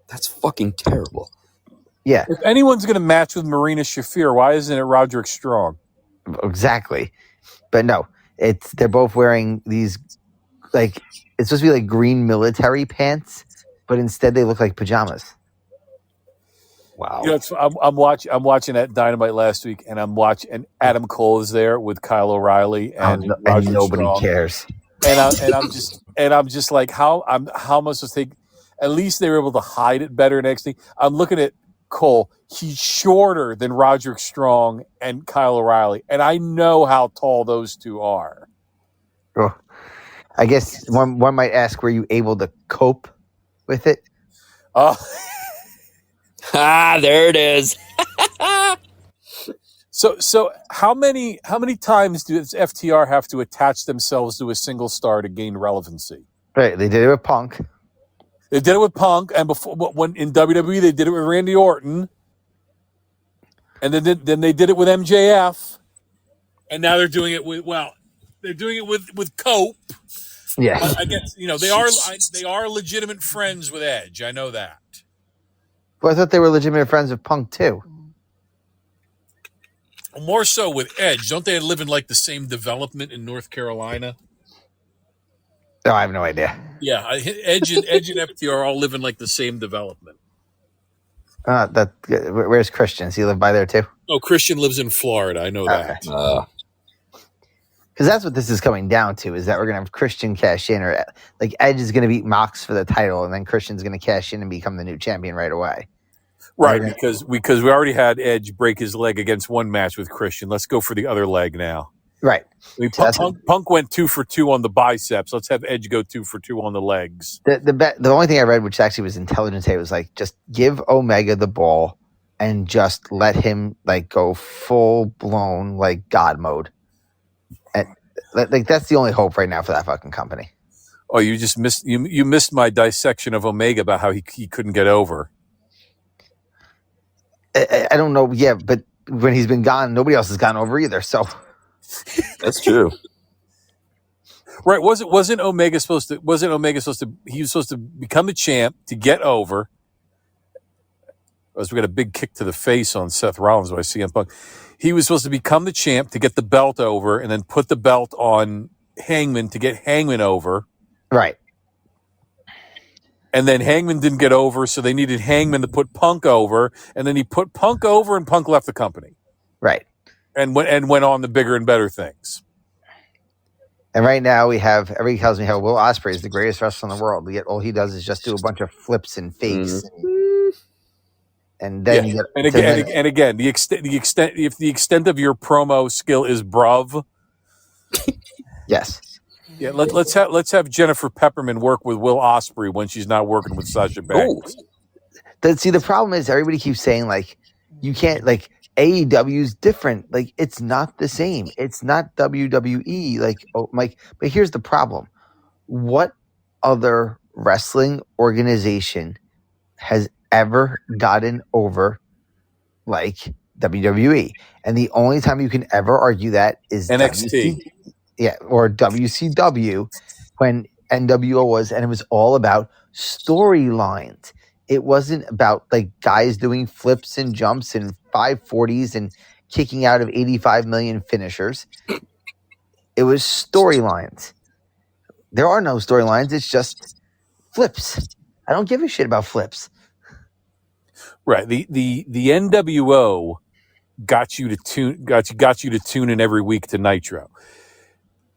That's fucking terrible. Yeah, If anyone's going to match with Marina Shafir, why isn't it Roderick Strong? exactly. But no, they're both wearing these, like, it's supposed to be like green military pants, but instead they look like pajamas. Wow. You know, I'm watching that Dynamite last week, and and Adam Cole is there with Kyle O'Reilly and Roderick nobody Strong. cares. And I'm just like, how am I supposed to think? At least they were able to hide it better in NXT. I'm looking at Cole. He's shorter than Roderick Strong and Kyle O'Reilly, and I know how tall those two are. Oh, I guess one might ask, were you able to cope with it? There it is. So how many times does FTR have to attach themselves to a single star to gain relevancy? Right, they did it with Punk. They did it with Punk, and before, when in WWE they did it with Randy Orton, and then they did it with MJF, and now they're doing it with Cope. Yeah, I guess they are legitimate friends with Edge. I know that. Well, I thought they were legitimate friends with Punk too. More so with Edge. Don't they live in like the same development in North Carolina? No, I have no idea. Yeah, Edge and FTR all live in like the same development. Where's Christian? Does he live by there too? Oh, Christian lives in Florida. I know that. Because that's what this is coming down to, is that we're going to have Christian cash in, or like Edge is going to beat Mox for the title, and then Christian's going to cash in and become the new champion right away. Right, because we already had Edge break his leg against one match with Christian. Let's go for the other leg now. Right. Punk went 2 for 2 on the biceps. Let's have Edge go 2 for 2 on the legs. The only thing I read, which actually was intelligent today, was like, just give Omega the ball and just let him like go full blown like God mode. And like that's the only hope right now for that fucking company. Oh, you just missed my dissection of Omega about how he couldn't get over. I don't know. Yeah, but when he's been gone, nobody else has gone over either. So that's true. Right? Wasn't Omega supposed to? He was supposed to become a champ to get over. As we got a big kick to the face on Seth Rollins by CM Punk. He was supposed to become the champ to get the belt over, and then put the belt on Hangman to get Hangman over. Right. And then Hangman didn't get over, so they needed Hangman to put Punk over, and then he put Punk over, and Punk left the company. Right. And went on to bigger and better things. And right now everybody tells me how Will Ospreay is the greatest wrestler in the world. Yet all he does is just do a bunch of flips and fakes. And then again, the extent of your promo skill is bruv. Yes. Yeah, let's have Jennifer Pepperman work with Will Ospreay when she's not working with Sasha Banks. See, the problem is everybody keeps saying like you can't, like, AEW's different. Like, it's not the same. It's not WWE. Like, oh, Mike. But here's the problem: what other wrestling organization has ever gotten over like WWE? And the only time you can ever argue that is NXT. Or WCW, when NWO was, and it was all about storylines. It wasn't about like guys doing flips and jumps and 540s and kicking out of 85 million finishers. It was storylines. There are no storylines. It's just flips. I don't give a shit about flips. Right. The NWO got you to tune in every week to Nitro.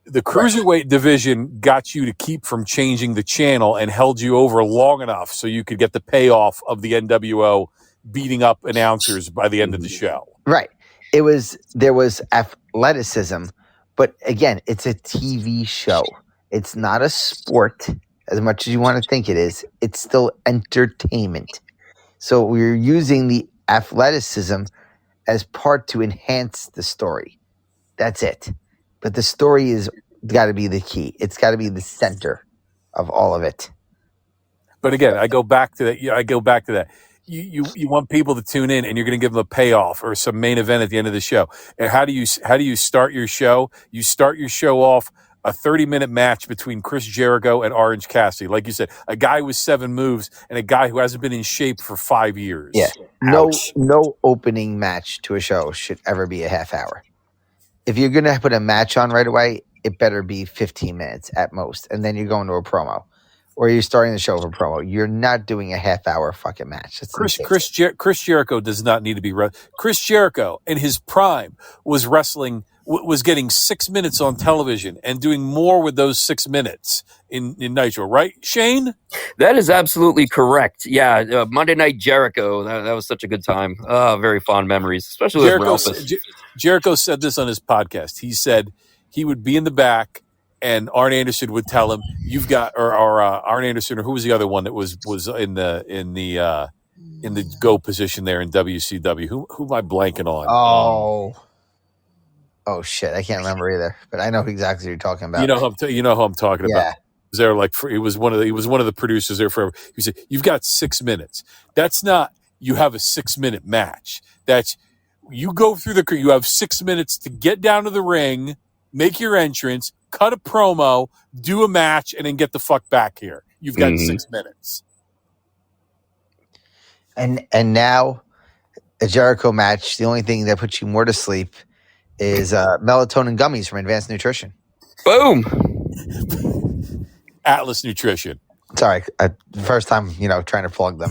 The cruiserweight division got you to keep from changing the channel and held you over long enough so you could get the payoff of the NWO beating up announcers by the end of the show. Right. There was athleticism, but again, it's a TV show. It's not a sport as much as you want to think it is. It's still entertainment. So we're using the athleticism as part to enhance the story. That's it. But the story is got to be the key. It's got to be the center of all of it. But again, I go back to that. You want people to tune in, and you're going to give them a payoff or some main event at the end of the show. And how do you start your show? You start your show off a 30-minute match between Chris Jericho and Orange Cassidy. Like you said, a guy with 7 moves and a guy who hasn't been in shape for 5 years. Yeah. No opening match to a show should ever be a half hour. If you're going to put a match on right away, it better be 15 minutes at most. And then you're going to a promo. Or you're starting the show with a promo. You're not doing a half hour fucking match. Chris Jericho does not need to be. Chris Jericho in his prime was wrestling, was getting 6 minutes on television and doing more with those 6 minutes in Nitro, right, Shane? That is absolutely correct. Yeah, Monday Night Jericho. That was such a good time. Very fond memories, especially with Ralphus. Jericho said this on his podcast. He said he would be in the back, and Arn Anderson would tell him, "You've got," or Arn Anderson, or who was the other one that was in the go position there in WCW? Who am I blanking on? Oh shit! I can't remember either, but I know exactly what you're talking about. You know who I'm talking about. There, he was one of the producers there forever. He said, "You've got 6 minutes. That's not you have a 6-minute match. That's you go through you have 6 minutes to get down to the ring, make your entrance, cut a promo, do a match, and then get the fuck back here. You've got 6 minutes." And now a Jericho match, the only thing that puts you more to sleep is melatonin gummies from Advanced Nutrition. Boom. Atlas Nutrition. Sorry, first time trying to plug them.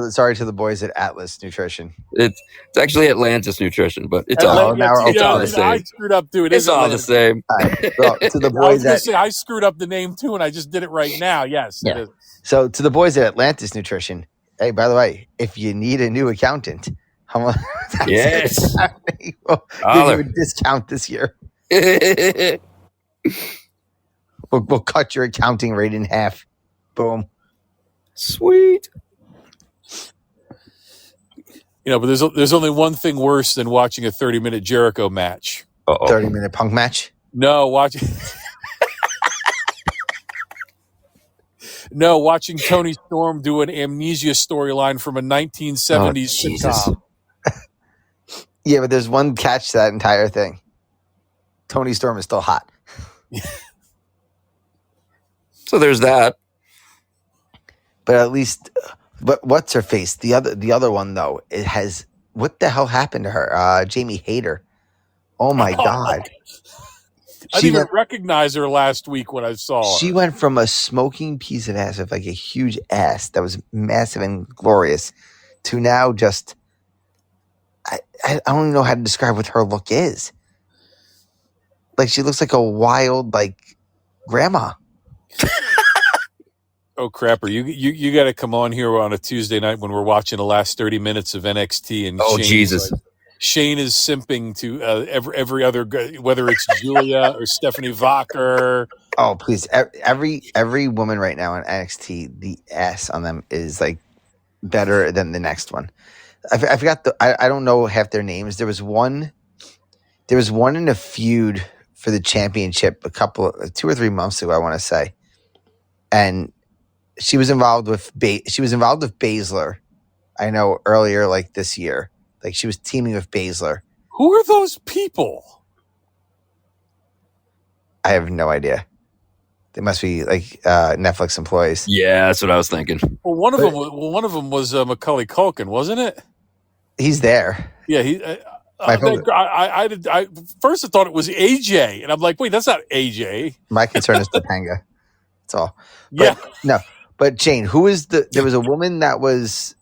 Sorry to the boys at Atlas Nutrition. It's actually Atlantis Nutrition, but it's all the same. I screwed up too. It's all the same. Right. So, to the boys I screwed up the name too, and I just did it right now. Yes. Yeah. It is. So to the boys at Atlantis Nutrition, hey, by the way, if you need a new accountant, how much? Yes. We'll give you a discount this year. We'll cut your accounting rate in half. Boom. Sweet. But there's only one thing worse than watching a 30-minute Jericho match. 30-minute Punk match? No, watching Tony Storm do an amnesia storyline from a 1970s sitcom. Yeah, but there's one catch to that entire thing. Tony Storm is still hot. So there's that. But at least, what's her face? The other one though, it has. What the hell happened to her? Jamie Hayter. Oh my god! I didn't even recognize her last week when I saw her. She went from a smoking piece of ass with like a huge ass that was massive and glorious to now just. I don't even know how to describe what her look is. Like she looks like a wild grandma. Oh crapper! You got to come on here on a Tuesday night when we're watching the last 30 minutes of NXT and Shane is simping to every other, whether it's Julia or Stephanie Vacher. Oh please! Every woman right now in NXT, the ass on them is like better than the next one. I forgot I don't know half their names. There was one in a feud for the championship 2 or 3 months ago, I want to say, and she was involved with Baszler. I know earlier this year, she was teaming with Baszler. Who are those people? I have no idea. They must be Netflix employees. Yeah, that's what I was thinking. Well, one of them was Macaulay Culkin, wasn't it? He's there. Yeah, I first I thought it was AJ, and I'm like, wait, that's not AJ. My concern is Topanga. That's all. Yeah, no. But Jane, there was a woman that was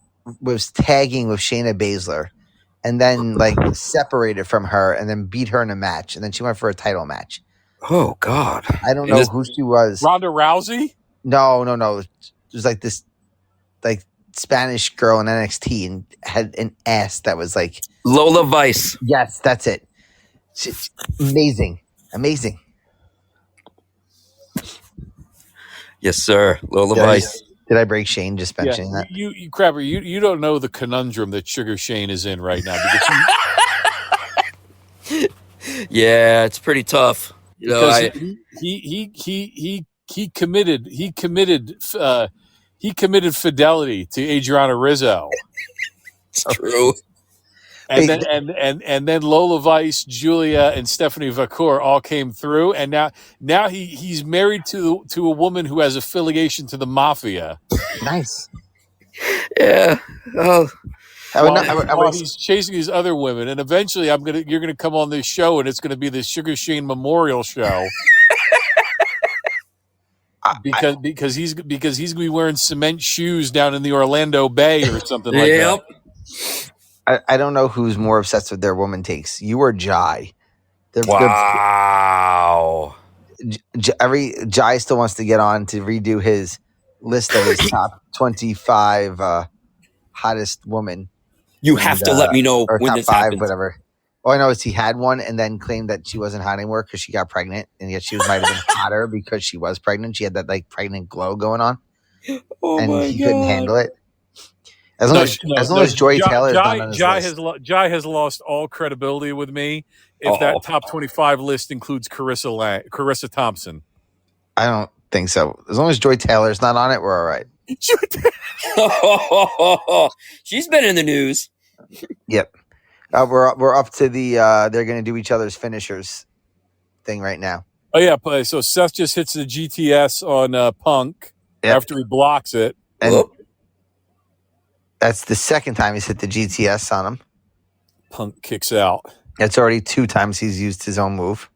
tagging with Shayna Baszler, and then separated from her, and then beat her in a match, and then she went for a title match. Oh God! I don't know who she was. Ronda Rousey? No. It was this Spanish girl in NXT and had an ass that was Lola Vice. Yes, that's it. Amazing. Yes, sir. Lola Vice. Did I break Shane just Yeah, mentioning that? you Crabber, you don't know the conundrum that Sugar Shane is in right now Yeah, it's pretty tough. because he committed fidelity to Adriana Rizzo. It's true. And Wait, then and then Lola Weiss, Julia, and Stephanie Vacour all came through, and now he's married to a woman who has affiliation to the mafia. nice. Yeah. Oh, While he's chasing these other women, and eventually you're gonna come on this show, and it's gonna be the Sugar Shane Memorial Show. Because he's gonna be wearing cement shoes down in the Orlando Bay or something like that. I don't know who's more obsessed with their woman takes, you or Jai. Wow. Jai still wants to get on to redo his list of his top 25 hottest woman. You have to let me know or when top this 5, happens. whatever. All I know is he had one and then claimed that she wasn't hot anymore because she got pregnant, and yet she might have been hotter because she was pregnant. She had that like pregnant glow going on, and he couldn't handle it. As long as Joy Taylor is not on his list. Jai has lost all credibility with me if that top 25 list includes Carissa Thompson. I don't think so. As long as Joy Taylor's not on it, we're all right. She's been in the news. Yep. We're up to the they're going to do each other's finishers thing right now. Oh yeah, so Seth just hits the GTS on Punk after he blocks it, and that's the second time he's hit the GTS on him. Punk kicks out. It's already 2 times he's used his own move,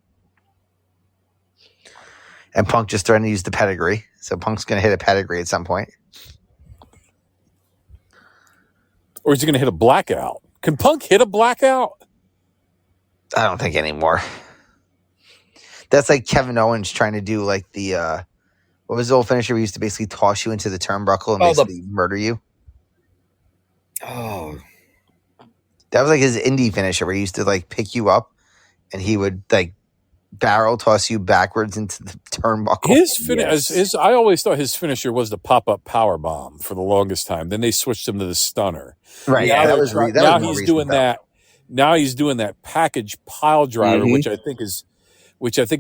and Punk just threatened to use the pedigree. So Punk's going to hit a pedigree at some point, or is he going to hit a blackout? Can Punk hit a blackout? I don't think anymore. That's like Kevin Owens trying to do like the what was the old finisher? We used to basically toss you into the turnbuckle and basically murder you. Oh, that was like his indie finisher where he used to like pick you up and he would like barrel toss you backwards into the turnbuckle. I always thought his finisher was the pop-up power bomb for the longest time. Then they switched him to the stunner. Right. Now he's doing that. Now he's doing that package pile driver, which I think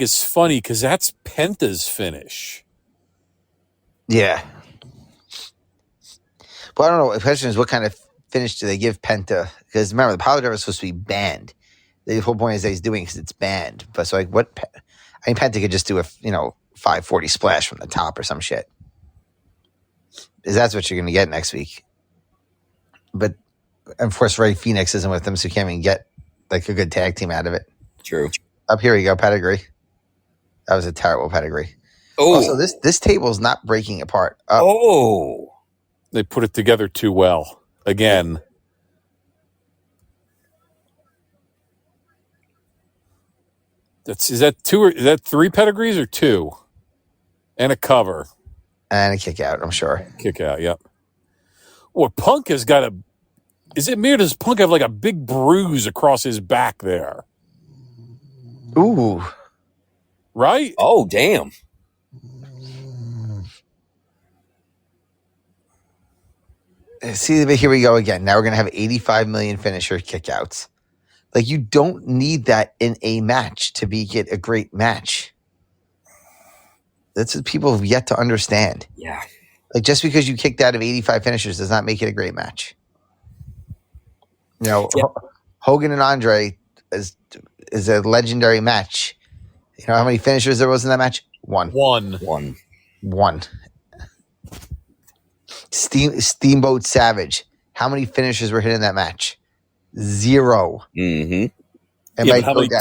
is funny because that's Penta's finish. Yeah. Well, I don't know. The question is, what kind of finish do they give Penta? Because remember, the pile driver is supposed to be banned. The whole point is that he's doing it because it's banned. But so, like, Penta could just do a 540 splash from the top or some shit. Because that's what you're going to get next week. But of course, Ray Phoenix isn't with them, so you can't even get like a good tag team out of it. True. Up here we go, pedigree. That was a terrible pedigree. Oh, so this table is not breaking apart. They put it together too well. Again. Is that 3 pedigrees or 2? And a cover. And a kick out, I'm sure. Kick out, yep. Well, Punk has got is it me or does Punk have like a big bruise across his back there? Ooh. Right? Oh, damn. See, here we go again. Now we're going to have 85 million finisher kickouts. Like, you don't need that in a match to make it a great match. That's what people have yet to understand. Yeah. Like, just because you kicked out of 85 finishers does not make it a great match. Hogan and Andre is a legendary match. You know how many finishers there was in that match? One. Steamboat Savage. How many finishers were hit in that match? 0. Mm-hmm.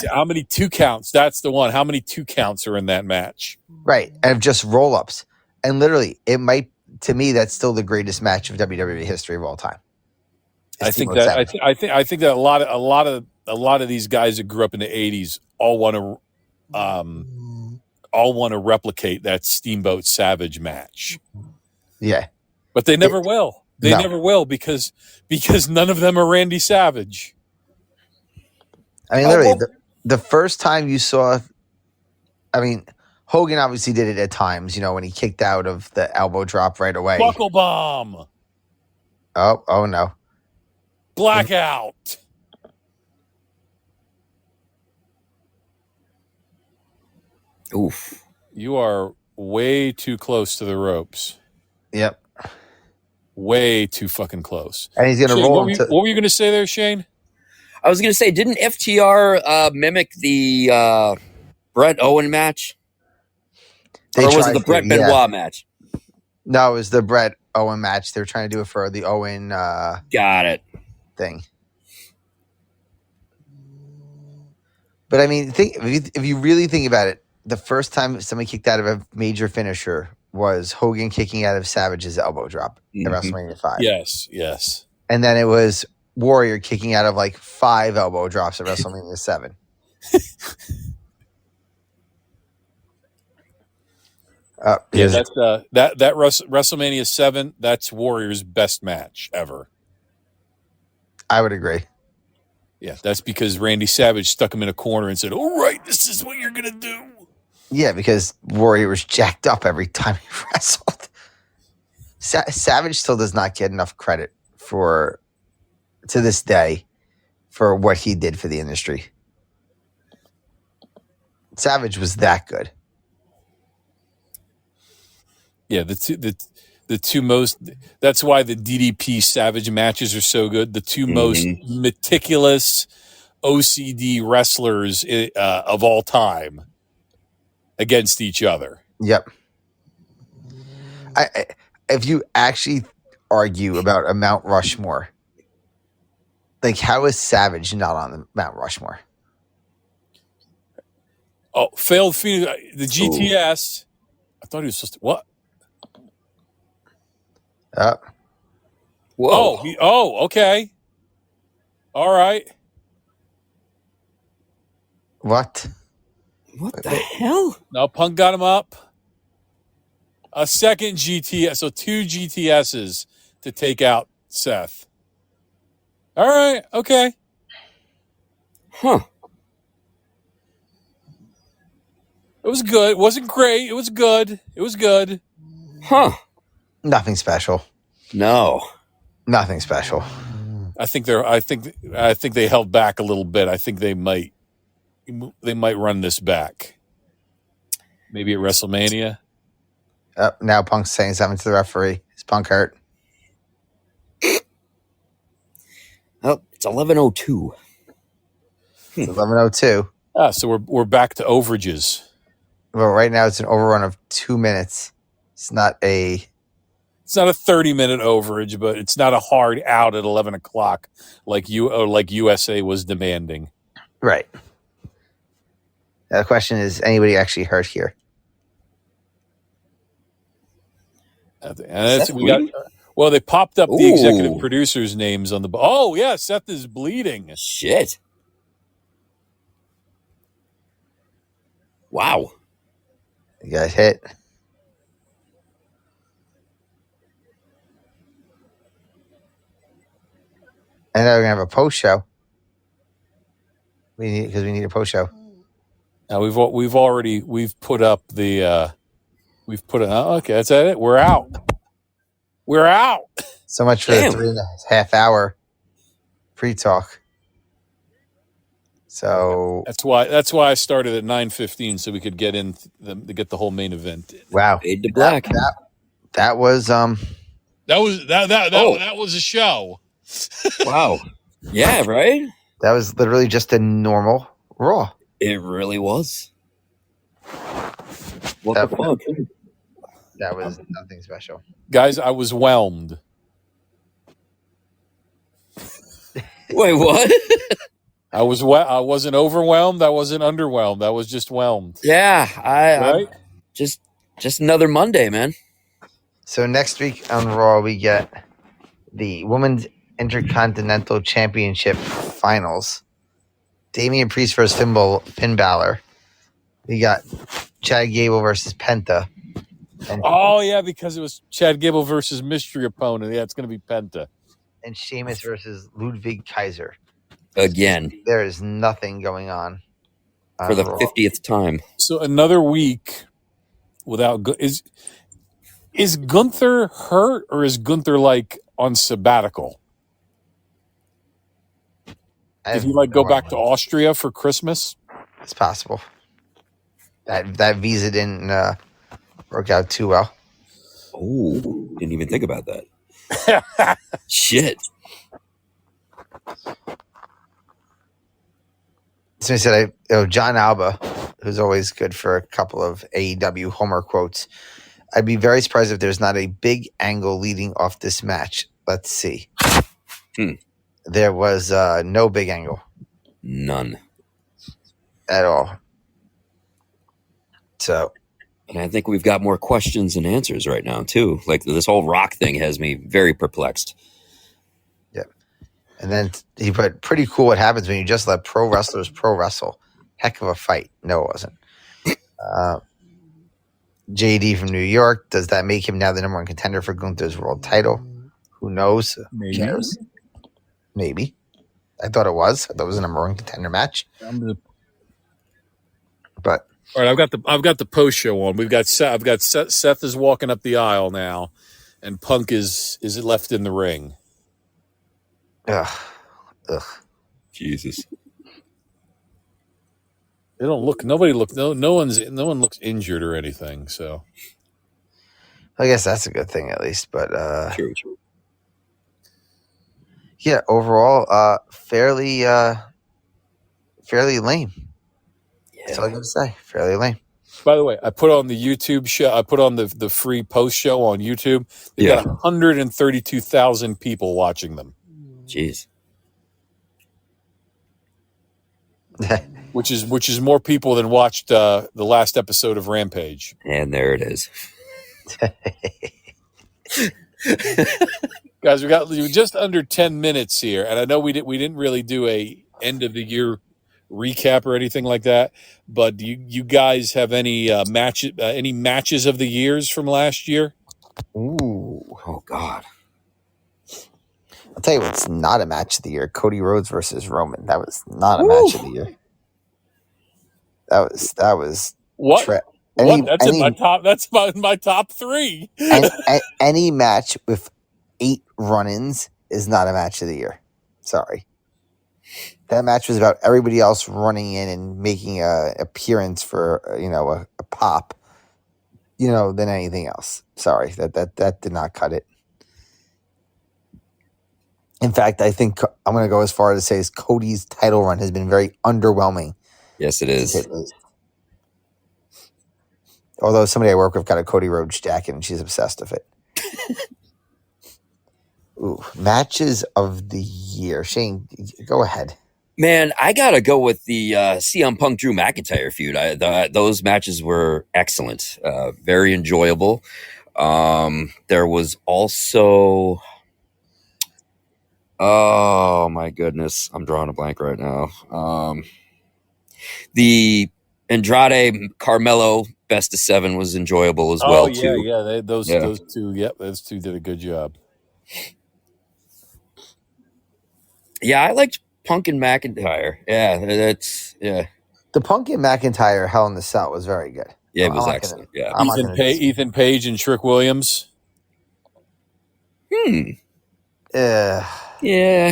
How many 2 counts? That's the one. How many 2 counts are in that match? Right. And just roll-ups. And literally, to me, that's still the greatest match of WWE history of all time. I think that a lot of these guys that grew up in the 80s all want to replicate that Steamboat Savage match. Yeah. But they never will. Never will because none of them are Randy Savage. I mean, literally, the first time you saw, Hogan obviously did it at times, when he kicked out of the elbow drop right away. Buckle bomb. Oh no. Blackout. Oof. You are way too close to the ropes. Yep. Way too fucking close. And he's going to Shane, roll what into... were you going to say there, Shane? I was going to say, didn't FTR mimic the Bret Owen match? Or was it the Bret Benoit match? No, it was the Bret Owen match. They were trying to do it for the Owen Got it. thing. But I mean, if you really think about it, the first time somebody kicked out of a major finisher was Hogan kicking out of Savage's elbow drop at WrestleMania 5. Yes. And then it was Warrior kicking out of like 5 elbow drops at WrestleMania 7. Yeah, that's that WrestleMania 7. That's Warrior's best match ever. I would agree. Yeah, that's because Randy Savage stuck him in a corner and said, "All right, this is what you're gonna do." Yeah, because Warrior was jacked up every time he wrestled. Savage still does not get enough credit to this day, for what he did for the industry. Savage was that good. Yeah, the two most. That's why the DDP Savage matches are so good. The two most meticulous OCD wrestlers of all time against each other. Yep. If you actually argue about a Mount Rushmore, like, how is Savage not on the Mount Rushmore? Oh, failed Phoenix. The GTS. I thought he was supposed to. What? Whoa. Okay. All right. What? What the hell? No, Punk got him up. A second GTS. So 2 GTSs to take out Seth. All right. Okay. Huh. It was good. It wasn't great. It was good. Huh. Nothing special. No. Nothing special. I think they held back a little bit. I think they might run this back. Maybe at WrestleMania. Now Punk's saying something to the referee. Is Punk hurt? Oh, it's 11:02. It's 11:02. So we're back to overages. Well, right now it's an overrun of 2 minutes. It's not a 30-minute overage, but it's not a hard out at 11 o'clock like USA was demanding. Right. Now the question is, anybody actually hurt here? And they popped up the executive producers' names on the. Oh yeah, Seth is bleeding. Shit. Wow. You got hit. And now we're gonna have a post show. We need a post show. Now we've put up the okay, that's it. We're out. So much for the 3.5 hour pre-talk. So that's why I started at 9:15 so we could get the whole main event. Wow, Fade to black. That was that was a show. Wow. Yeah, right? That was literally just a normal Raw. It really was. What the fuck? That was nothing special. Guys, I was whelmed. Wait, what? I wasn't overwhelmed. I wasn't underwhelmed. I was just whelmed. Yeah, right? I just another Monday, man. So next week on Raw, we get the Women's Intercontinental Championship Finals. Damian Priest versus Finn Balor. We got Chad Gable versus Penta. Because it was Chad Gable versus mystery opponent. Yeah, it's going to be Penta. And Sheamus versus Ludwig Kaiser. Again. There is nothing going on for the Raw. 50th time. So another week without is Gunther hurt or is Gunther like on sabbatical? Did he like go back to Austria for Christmas? It's possible. That visa didn't work out too well. Oh, didn't even think about that. Shit. So he said, John Alba, who's always good for a couple of AEW Homer quotes. I'd be very surprised if there's not a big angle leading off this match. Let's see. There was no big angle. None. At all. So. And I think we've got more questions and answers right now, too. Like, this whole Rock thing has me very perplexed. Yeah. And then he put, pretty cool what happens when you just let pro wrestlers pro wrestle. Heck of a fight. No, it wasn't. JD from New York. Does that make him now the number one contender for Gunther's world title? Who knows? Maybe. Who cares? Maybe. I thought it was. I thought it was a number one contender match. But all right, I've got the post show on. We've got Seth. I've got Seth is walking up the aisle now, and Punk is left in the ring. Ugh. Jesus. They don't look. Nobody look. No one looks injured or anything. So, I guess that's a good thing at least. But True. Yeah, overall, fairly lame. Yeah. That's all I got to say. Fairly lame. By the way, I put on the YouTube show. I put on the free post show on YouTube. They got 132,000 people watching them. Jeez. Which is more people than watched the last episode of Rampage. And there it is. Guys, we got just under 10 minutes here, and I know we didn't really do a end of the year recap or anything like that. But do you guys have any matches of the years from last year? Ooh, oh God! I'll tell you what's not a match of the year: Cody Rhodes versus Roman. That was not a match of the year. That was what? That's in my top. That's my top three. any match with 8 run-ins is not a match of the year. Sorry. That match was about everybody else running in and making an appearance for a pop, than anything else. Sorry, that did not cut it. In fact, I think I'm going to go as far as to say Cody's title run has been very underwhelming. Yes, it is. Although somebody I work with got a Cody Rhodes jacket and she's obsessed with it. Ooh, matches of the year. Shane, go ahead. Man, I got to go with the CM Punk Drew McIntyre feud. Those matches were excellent. Very enjoyable. There was also... Oh, my goodness. I'm drawing a blank right now. The Andrade Carmelo Best of 7 was enjoyable as well, too. Yeah. Those two. Yep, those two did a good job. Yeah, I liked Punk and McIntyre. Yeah. The Punk and McIntyre Hell in the Cell was very good. Yeah, it was excellent. Ethan Page and Trick Williams. Yeah.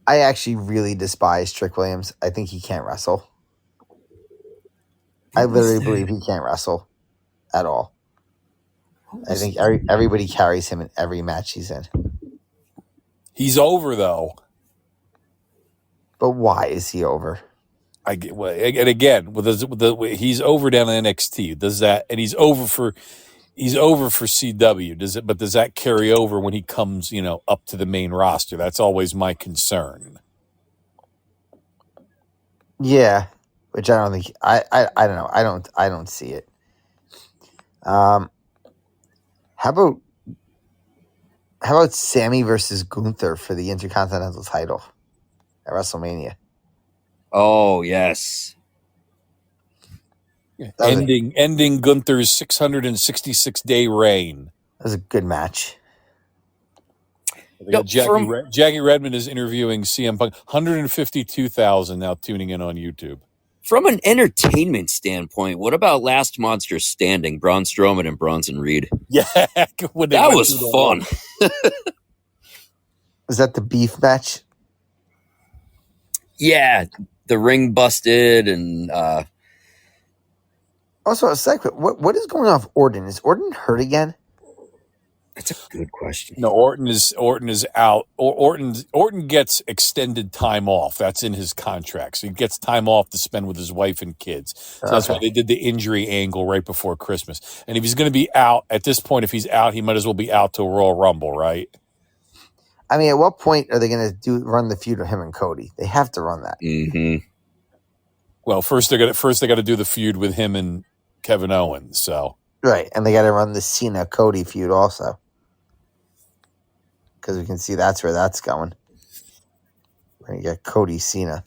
I actually really despise Trick Williams. I think he can't wrestle. I literally believe he can't wrestle at all. I think everybody carries him in every match he's in. He's over though. But why is he over? And again, he's over down in NXT. Does that, and he's over for CW. Does that carry over when he comes, up to the main roster? That's always my concern. Yeah, which I don't think I don't know. I don't see it. How about Sammy versus Gunther for the Intercontinental title at WrestleMania? Oh, yes. Ending Gunther's 666-day reign. That was a good match. Jackie Redmond is interviewing CM Punk. 152,000 now tuning in on YouTube. From an entertainment standpoint, what about Last Monster Standing, Braun Strowman and Bronson Reed? Yeah, when they That went was through the fun. wall. Is that the beef match? Yeah, the ring busted and Also, a second. What is going on with Orton? Is Orton hurt again? that's a good question. No, Orton is out. Orton gets extended time off. That's in his contract. So he gets time off to spend with his wife and kids. So that's why they did the injury angle right before Christmas. And if he's going to be out at this point, if he's out, he might as well be out till Royal Rumble, right? I mean, at what point are they going to run the feud of him and Cody? They have to run that. Mm-hmm. Well, first they got to do the feud with him and Kevin Owens. So right, and they got to run the Cena Cody feud also. Because we can see that's where that's going. We're going to get Cody Cena.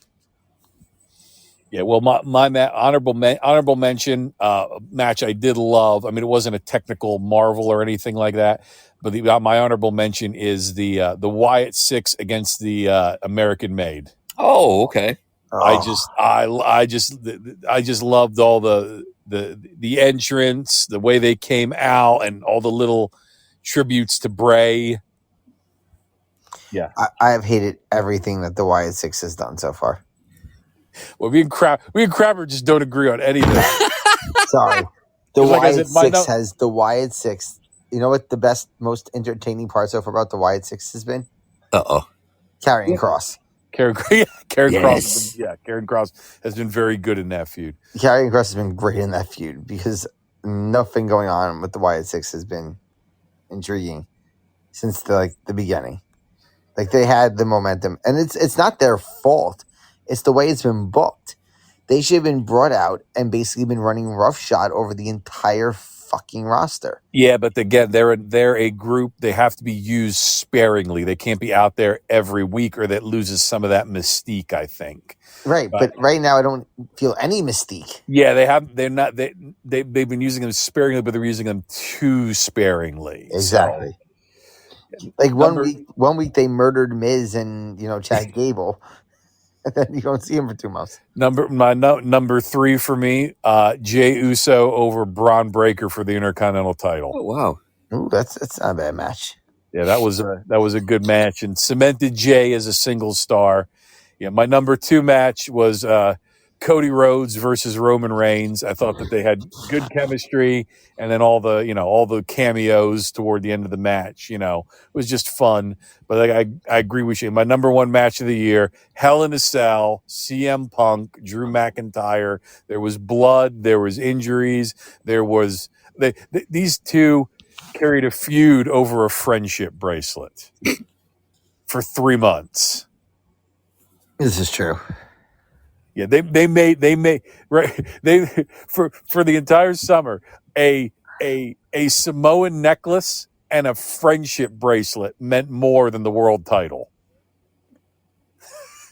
yeah, well, my honorable mention match I did love. I mean, it wasn't a technical marvel or anything like that, but my honorable mention is the Wyatt Six against the American Made. Oh, okay. Oh. I just loved all the entrance, the way they came out, and all the little tributes to Bray. Yeah, I have hated everything that the Wyatt Six has done so far. well, we and Crabber just don't agree on anything. Sorry, the Like I Wyatt said, Six has the Wyatt Six. You know what the best, most entertaining part so far about the Wyatt Six has been? Karrion Kross. Karen Yes. Kross, Karen Kross has been very good in that feud. Karrion Kross has been great in that feud because nothing going on with the Wyatt Six has been intriguing since the beginning. Like they had the momentum, and it's not their fault. It's the way it's been booked. They should have been brought out and basically been running roughshod over the entire fucking roster. Yeah, but again, they're a group. They have to be used sparingly. They can't be out there every week, or that loses some of that mystique, I think. Right, but right now I don't feel any mystique. Yeah, they've been using them sparingly, but they're using them too sparingly. Exactly. So, like one week they murdered Miz and Chad Gable, and then you don't see him for 2 months. Number 3 for me, Jey Uso over Braun Breaker for the Intercontinental title. Oh wow. Ooh, that's not a bad match. Yeah, that was a good match and cemented Jey as a single star. Yeah, my number 2 match was Cody Rhodes versus Roman Reigns. I thought that they had good chemistry, and then all the cameos toward the end of the match. It was just fun. But I agree with you. My number 1 match of the year: Hell in a Cell, CM Punk, Drew McIntyre. There was blood. There was injuries. There was these two carried a feud over a friendship bracelet for 3 months. This is true. Yeah, they made right for the entire summer a Samoan necklace and a friendship bracelet meant more than the world title.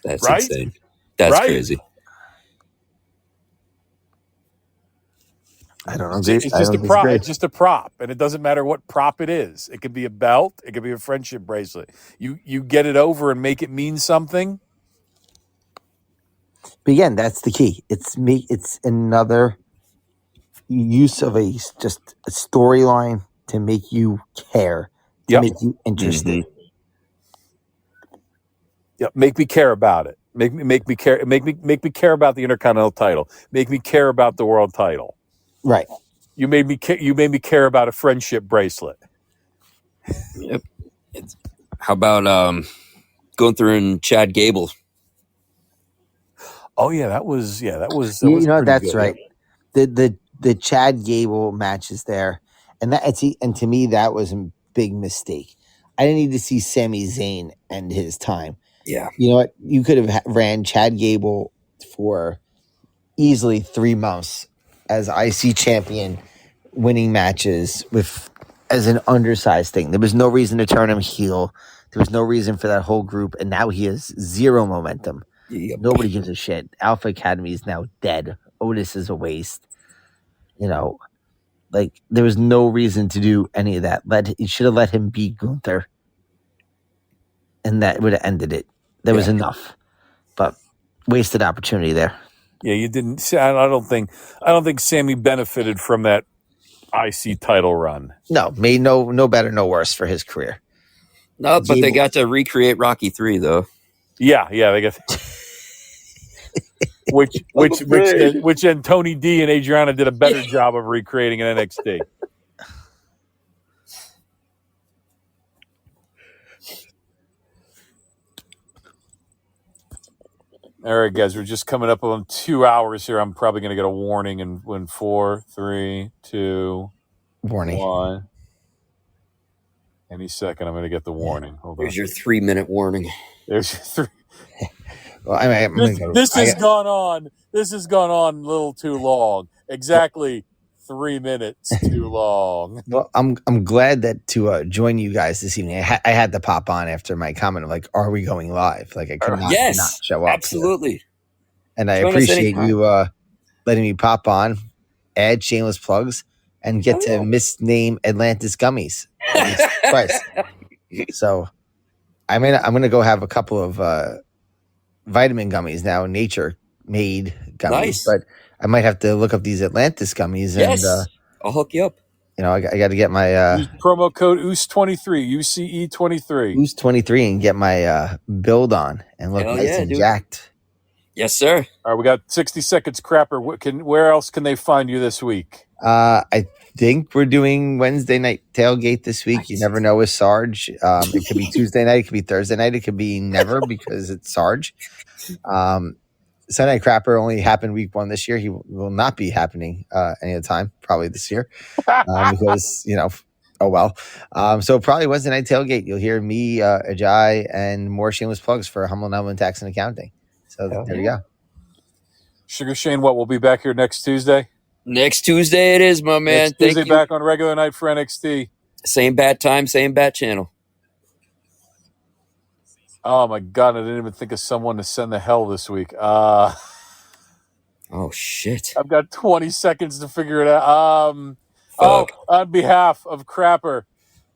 That's right? insane. That's Right? crazy. I don't know. It's just a prop. It's just a prop, and it doesn't matter what prop it is. It could be a belt. It could be a friendship bracelet. You get it over and make it mean something. But again, that's the key. It's another use of a storyline to make you care, to make you interested. Mm-hmm. Yeah, make me care about it. Make me care. Make me care about the Intercontinental title. Make me care about the world title. Right. You made me care about a friendship bracelet. Yep. How about going through and Chad Gable? Oh yeah, that was that's good. right. The Chad Gable match is there, and to me that was a big mistake. I didn't need to see Sami Zayn end his time. Yeah. You know what? You could have ran Chad Gable for easily 3 months as IC champion, winning matches as an undersized thing. There was no reason to turn him heel. There was no reason for that whole group, and now he has zero momentum. Yep. Nobody gives a shit. Alpha Academy is now dead. Otis is a waste. There was no reason to do any of that. You should have let him beat Gunther, and that would have ended it. There was enough, but wasted opportunity there. Yeah, you didn't. I don't think Sammy benefited from that IC title run. No, made no better, no worse for his career. No, but they got to recreate Rocky 3 though. Yeah, they got which and Tony D and Adriana did a better job of recreating in NXT. All right, guys, we're just coming up on 2 hours here. I'm probably going to get a warning in 4, 3, 2, warning. 1. Any second, I'm going to get the warning. Hold on. Here's your 3-minute warning. There's your 3. Well, This has gone on a little too long. Exactly 3 minutes too long. Well, I'm glad that to join you guys this evening. I had to pop on after my comment of like, "Are we going live?" Like I could not show up. Absolutely. And I appreciate you letting me pop on, add shameless plugs, and get to misname Atlantis gummies. Twice. So I'm gonna go have a couple of vitamin gummies now, nature made gummies. Nice. But I might have to look up these Atlantis gummies and I'll hook you up. You know, I got to get my use promo code UCE23, UCE23. UCE23 and get my build on and look nice and jacked. Yes, sir. All right, we got 60 seconds, Crapper. Where else can they find you this week? I think we're doing Wednesday night tailgate this week. Nice. You never know with Sarge. It could be Tuesday night. It could be Thursday night. It could be never because it's Sarge. Sunday Night Crapper only happened week 1 this year. He will not be happening any other time, probably this year, because, you know, oh well. So probably Wednesday night tailgate. You'll hear me, Ajay, and more shameless plugs for Humble Number Tax and Accounting. So there you go. Sugar Shane, we'll be back here next Tuesday? Next Tuesday it is, my man. Next Tuesday back on regular night for NXT. Same bat time, same bat channel. Oh my God! I didn't even think of someone to send the hell this week. Oh shit! I've got 20 seconds to figure it out. On behalf of Crapper,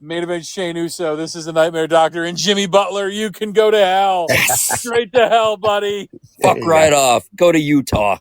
Main Event Shane Uso, this is the Nightmare Doctor, and Jimmy Butler. You can go to hell, straight to hell, buddy. Fuck right off. Go to Utah.